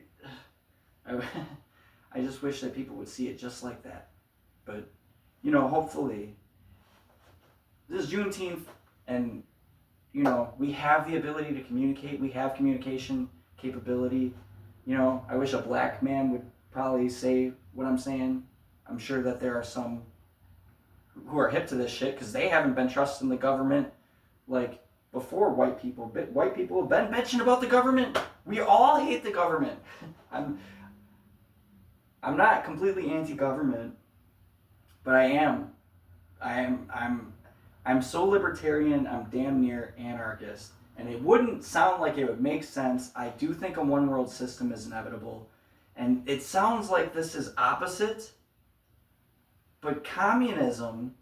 I just wish that people would see it just like that. But, hopefully, this is Juneteenth, and, we have the ability to communicate. We have communication capability. I wish a black man would probably say what I'm saying. I'm sure that there are some who are hip to this shit because they haven't been trusting the government like before white people. White people have been bitching about the government. We all hate the government. I'm not completely anti-government, but I'm so libertarian, I'm damn near anarchist. And it wouldn't sound like it would make sense. I do think a one world system is inevitable. And it sounds like this is opposite, but communism,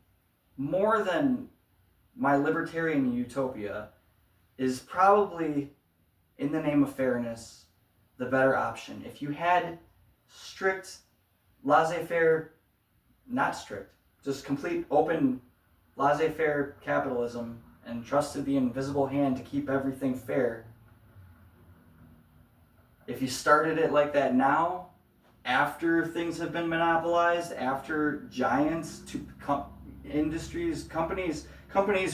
more than my libertarian utopia, is probably, in the name of fairness, the better option. If you had strict, laissez-faire, not strict, just complete open laissez-faire capitalism and trusted the invisible hand to keep everything fair, if you started it like that now, after things have been monopolized, after giants, companies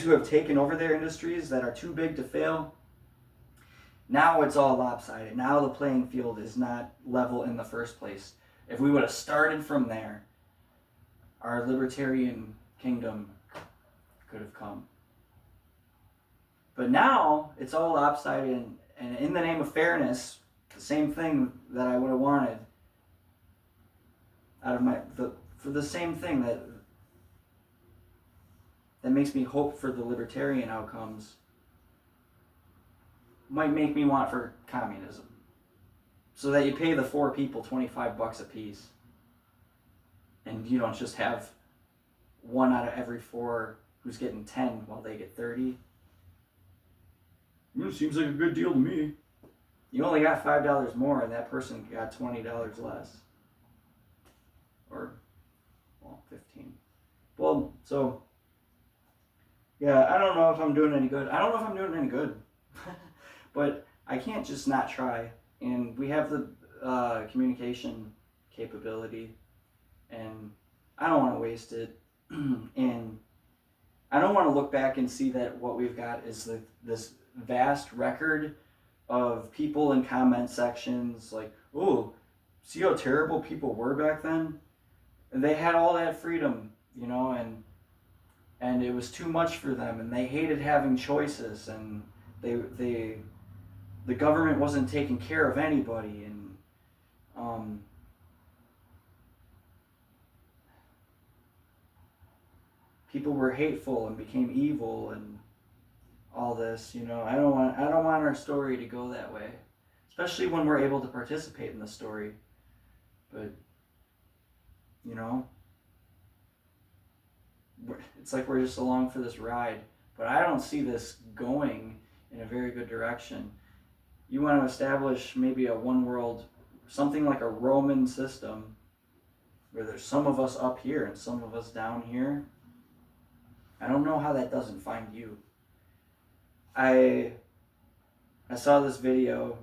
who have taken over their industries that are too big to fail, now it's all lopsided. Now the playing field is not level in the first place. If we would have started from there, our libertarian kingdom could have come. But now it's all lopsided, and in the name of fairness, the same thing that I would have wanted for the same thing that makes me hope for the libertarian outcomes might make me want for communism. So that you pay the 4 people $25 a piece, and you don't just have 1 out of every 4 who's getting 10 while they get 30. It seems like a good deal to me. You only got $5 more, and that person got $20 less. So, yeah, I don't know if I'm doing any good. I don't know if I'm doing any good. But I can't just not try. And we have the communication capability, and I don't want to waste it. And I don't want to look back and see that what we've got is this vast record of people in comment sections like, oh, see how terrible people were back then? And they had all that freedom, and it was too much for them, and they hated having choices, and the government wasn't taking care of anybody, and people were hateful and became evil and all this. I don't want our story to go that way, especially when we're able to participate in the story. But it's like we're just along for this ride. But I don't see this going in a very good direction. You want to establish maybe a one world, something like a Roman system, where there's some of us up here and some of us down here. I don't know how that doesn't find you. I saw this video.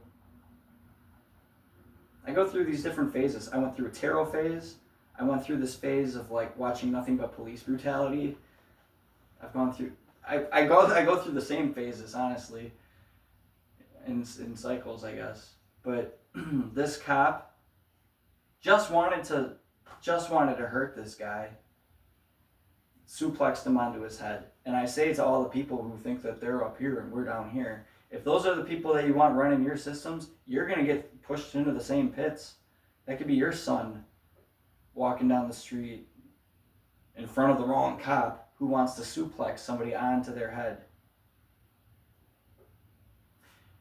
I go through these different phases. I went through a tarot phase. I went through this phase of like watching nothing but police brutality. I've gone through. I go through the same phases, honestly, in cycles, I guess. But this cop just wanted to hurt this guy. Suplexed him onto his head. And I say to all the people who think that they're up here and we're down here, if those are the people that you want running your systems, you're going to get pushed into the same pits. That could be your son walking down the street in front of the wrong cop who wants to suplex somebody onto their head.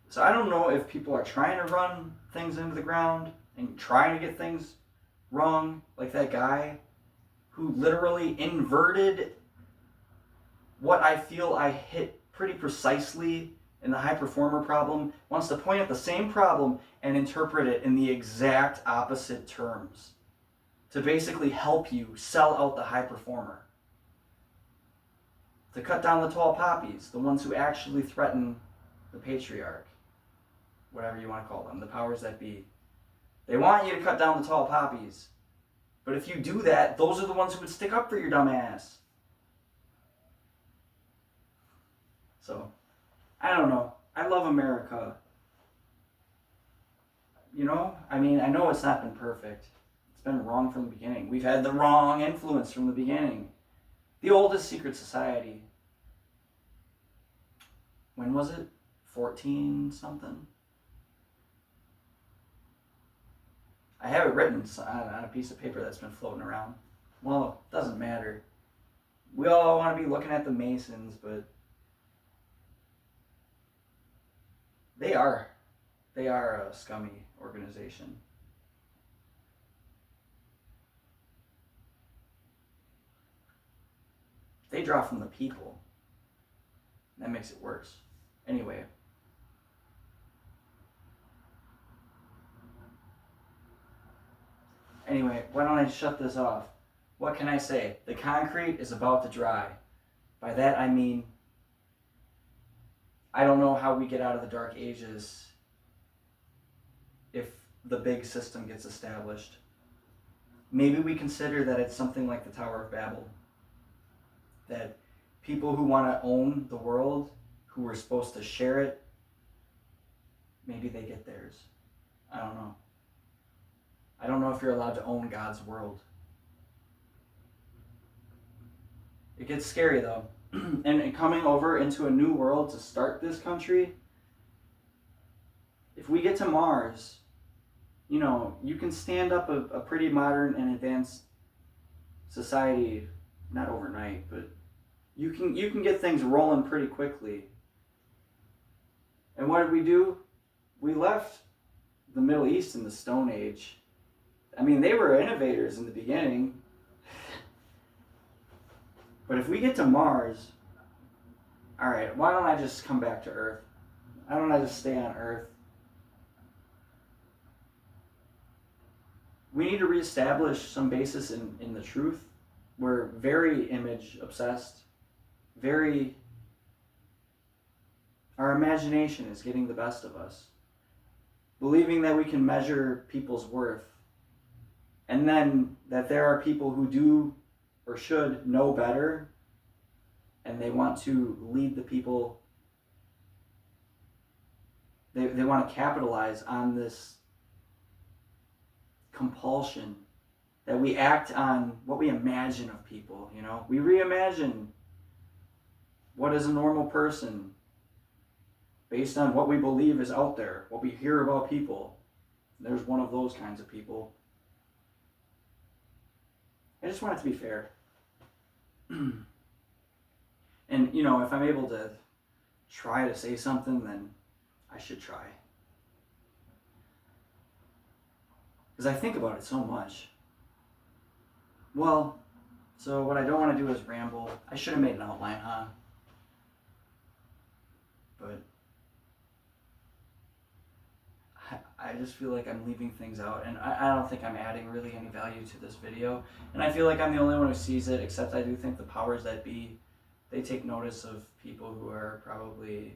So I don't know if people are trying to run things into the ground and trying to get things wrong, like that guy who literally inverted what I feel I hit pretty precisely in the high performer problem, wants to point at the same problem and interpret it in the exact opposite terms to basically help you sell out the high performer. To cut down the tall poppies, the ones who actually threaten the patriarch, whatever you want to call them, the powers that be. They want you to cut down the tall poppies. But if you do that, those are the ones who would stick up for your dumb ass. So, I don't know. I love America. I know it's not been perfect. It's been wrong from the beginning. We've had the wrong influence from the beginning. The oldest secret society. When was it? 14 something? I have it written on a piece of paper that's been floating around. Well, it doesn't matter. We all want to be looking at the Masons, but they are a scummy organization. They draw from the people. That makes it worse. Anyway. Why don't I shut this off? What can I say? The concrete is about to dry. By that I mean, I don't know how we get out of the Dark Ages if the big system gets established. Maybe we consider that it's something like the Tower of Babel. That people who want to own the world, who are supposed to share it, maybe they get theirs. I don't know. I don't know if you're allowed to own God's world. It gets scary though. And coming over into a new world to start this country, if we get to Mars, you can stand up a pretty modern and advanced society, not overnight, but you can get things rolling pretty quickly. And what did we do? We left the Middle East in the Stone Age. They were innovators in the beginning. But if we get to Mars, all right, why don't I just come back to Earth? Why don't I just stay on Earth? We need to reestablish some basis in the truth We're very image obsessed, our imagination is getting the best of us. Believing that we can measure people's worth, and then that there are people who do or should know better, and they want to lead the people. They want to capitalize on this compulsion that we act on what we imagine of people, you know? We reimagine what is a normal person based on what we believe is out there, what we hear about people. There's one of those kinds of people. I just want it to be fair. And, you know, if I'm able to try to say something, then I should try. Because I think about it so much. Well, so what I don't want to do is ramble. I should have made an outline, huh? But I just feel like I'm leaving things out, and I don't think I'm adding really any value to this video. And I feel like I'm the only one who sees it, except I do think the powers that be, they take notice of people who are probably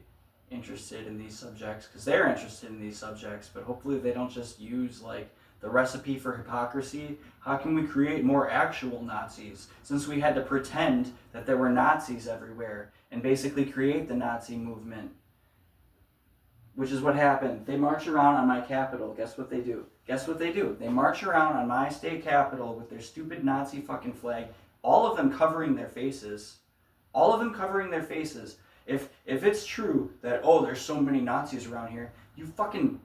interested in these subjects, because they're interested in these subjects, but hopefully they don't just use like the recipe for hypocrisy. How can we create more actual Nazis, since we had to pretend that there were Nazis everywhere and basically create the Nazi movement? Which is what happened. They march around on my capital. Guess what they do? Guess what they do? They march around on my state capital with their stupid Nazi fucking flag, all of them covering their faces. All of them covering their faces. If it's true that, oh, there's so many Nazis around here, you fucking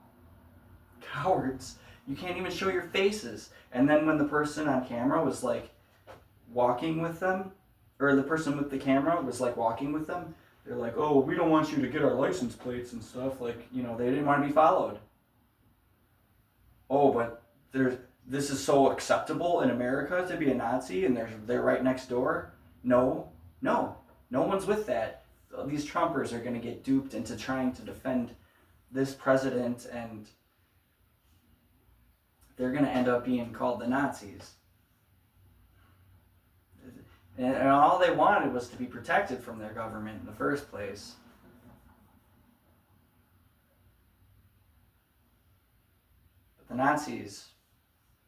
cowards. You can't even show your faces. And then when the person on camera was like walking with them, or the person with the camera was like walking with them, they're like, oh, we don't want you to get our license plates and stuff. Like, you know, they didn't want to be followed. Oh, but this is so acceptable in America to be a Nazi, and they're right next door. No one's with that. These Trumpers are going to get duped into trying to defend this president, and they're going to end up being called the Nazis. And all they wanted was to be protected from their government in the first place. But the Nazis,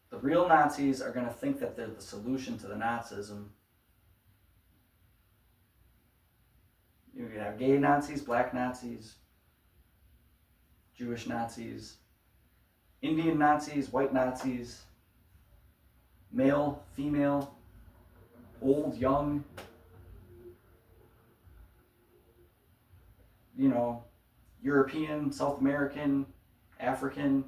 the real Nazis, are going to think that they're the solution to the Nazism. You could have gay Nazis, black Nazis, Jewish Nazis, Indian Nazis, white Nazis, male, female, old, young, you know, European, South American, African.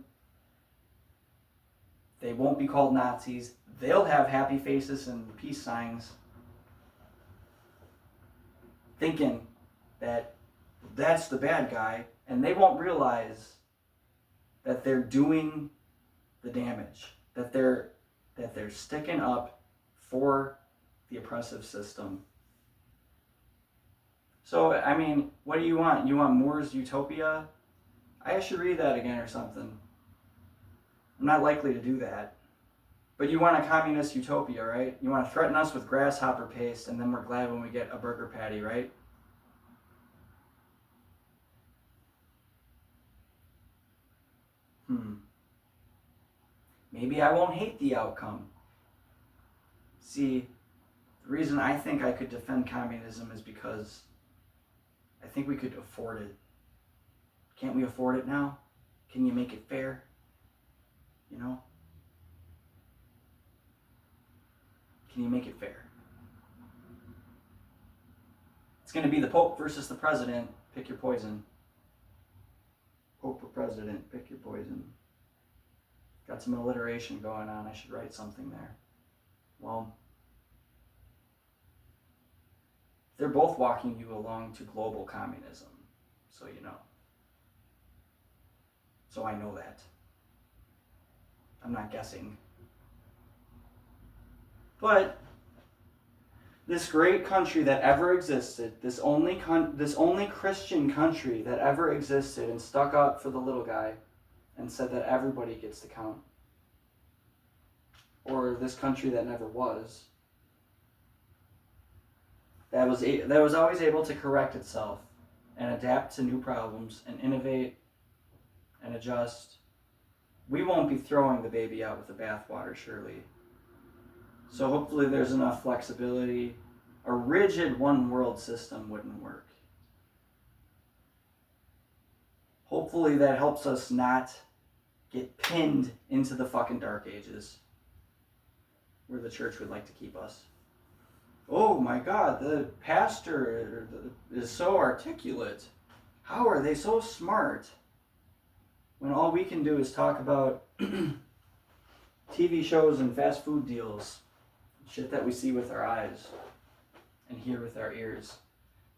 They won't be called Nazis. They'll have happy faces and peace signs, thinking that that's the bad guy, and they won't realize that they're doing the damage, that they're sticking up for the oppressive system. So, I mean, what do you want? You want Moore's Utopia? I should read that again or something. I'm not likely to do that. But you want a communist utopia, right? You want to threaten us with grasshopper paste, and then we're glad when we get a burger patty, right? Maybe I won't hate the outcome. See, the reason I think I could defend communism is because I think we could afford it. Can't we afford it now? Can you make it fair? You know? Can you make it fair? It's going to be the Pope versus the President. Pick your poison. Pope or President, pick your poison. Got some alliteration going on. I should write something there. Well, they're both walking you along to global communism, so you know. So I know that. I'm not guessing. But this great country that ever existed, this only Christian country that ever existed and stuck up for the little guy and said that everybody gets to count, or this country that never was, that was always able to correct itself and adapt to new problems and innovate and adjust. We won't be throwing the baby out with the bathwater, surely. So hopefully there's enough flexibility. A rigid one world system wouldn't work. Hopefully that helps us not get pinned into the fucking dark ages where the church would like to keep us. Oh my God, the pastor is so articulate. How are they so smart? When all we can do is talk about TV shows and fast food deals. Shit that we see with our eyes and hear with our ears.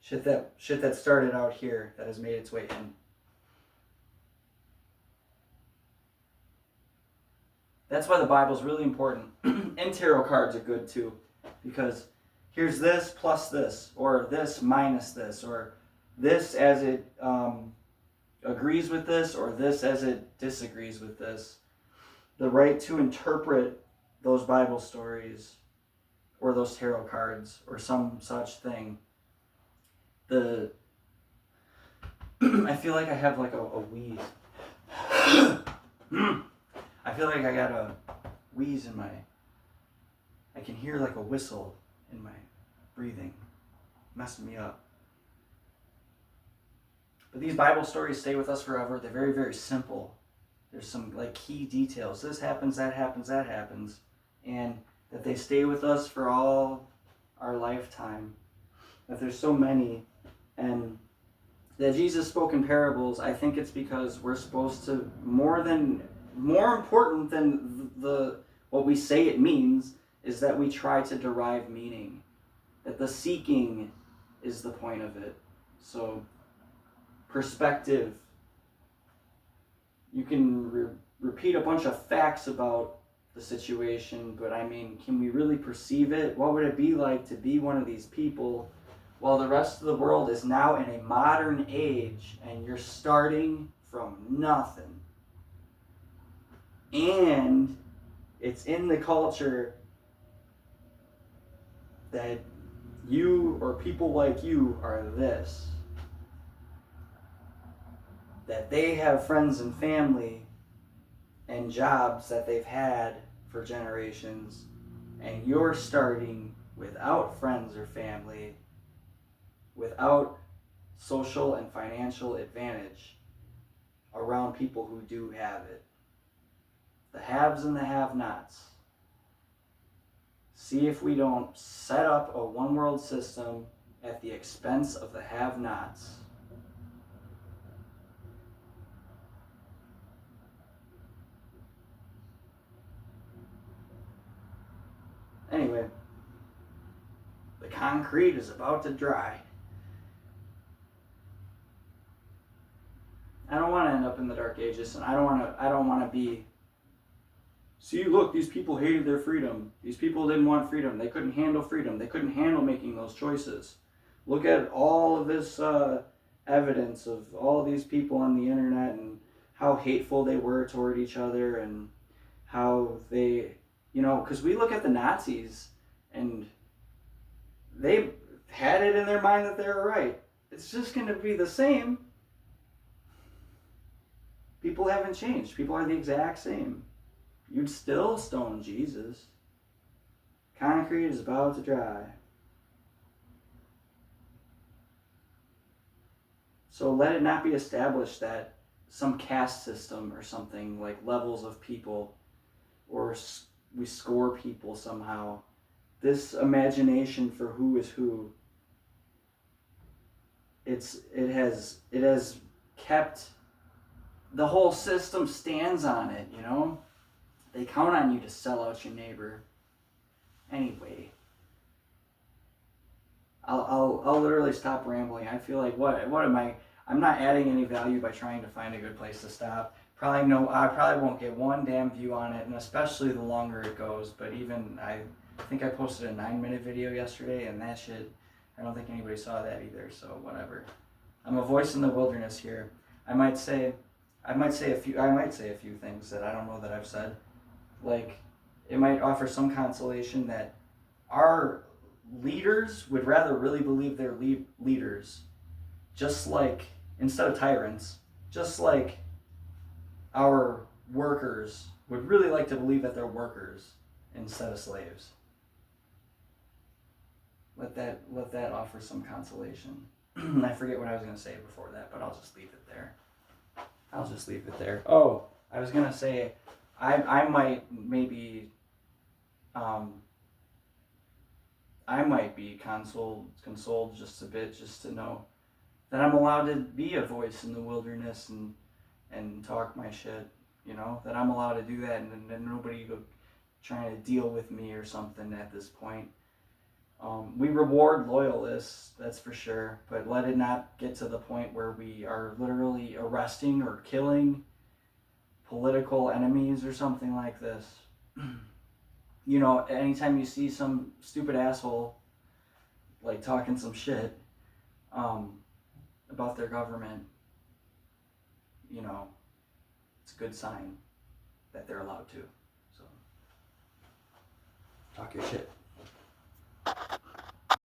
Shit that started out here that has made its way in. That's why the Bible's really important. And tarot cards are good too. Because here's this plus this, or this minus this, or this as it agrees with this, or this as it disagrees with this. The right to interpret those Bible stories, or those tarot cards, or some such thing. I feel like I have like a wheeze. I feel like I got a wheeze in my... I can hear like a whistle in my breathing. Messing me up. But these Bible stories stay with us forever. They're very, very simple. There's some like key details. This happens, that happens, that happens. And that they stay with us for all our lifetime. That there's so many. And that Jesus spoke in parables, I think it's because we're supposed to, more important than what we say it means, is that we try to derive meaning. That the seeking is the point of it. So, perspective. You can repeat a bunch of facts about the situation, but I mean, can we really perceive it? What would it be like to be one of these people while the rest of the world is now in a modern age and you're starting from nothing? And it's in the culture that you or people like you are this. That they have friends and family and jobs that they've had for generations, and you're starting without friends or family, without social and financial advantage around people who do have it. The haves and the have-nots. See if we don't set up a one-world system at the expense of the have-nots. Anyway, the concrete is about to dry. I don't want to end up in the dark ages, and I don't want to be... See, look, these people hated their freedom. These people didn't want freedom. They couldn't handle freedom. They couldn't handle making those choices. Look at all of this evidence of all these people on the internet and how hateful they were toward each other, and how they... because we look at the Nazis, and they had it in their mind that they were right. It's just going to be the same. People haven't changed. People are the exact same. You'd still stone Jesus. Concrete is about to dry. So let it not be established that some caste system or something, like levels of people, or we score people somehow. This imagination for who is who, it has kept, the whole system stands on it, They count on you to sell out your neighbor. Anyway, I'll literally stop rambling. I feel like what am I? I'm not adding any value by trying to find a good place to stop. I probably won't get one damn view on it, and especially the longer it goes. But even I think I posted a 9-minute video yesterday, and that shit, I don't think anybody saw that either. So whatever. I'm a voice in the wilderness here. I might say a few things that I don't know that I've said. Like, it might offer some consolation that our leaders would rather really believe they're leaders, just like, instead of tyrants, just like our workers would really like to believe that they're workers instead of slaves. Let that offer some consolation. I forget what I was going to say before that, but I'll just leave it there. Oh, I was going to say, I might maybe, I might be consoled just a bit, just to know that I'm allowed to be a voice in the wilderness and talk my shit, that I'm allowed to do that, and nobody go trying to deal with me or something at this point. We reward loyalists, that's for sure, but let it not get to the point where we are literally arresting or killing political enemies or something like this. Anytime you see some stupid asshole like talking some shit about their government, it's a good sign that they're allowed to. So, talk your shit.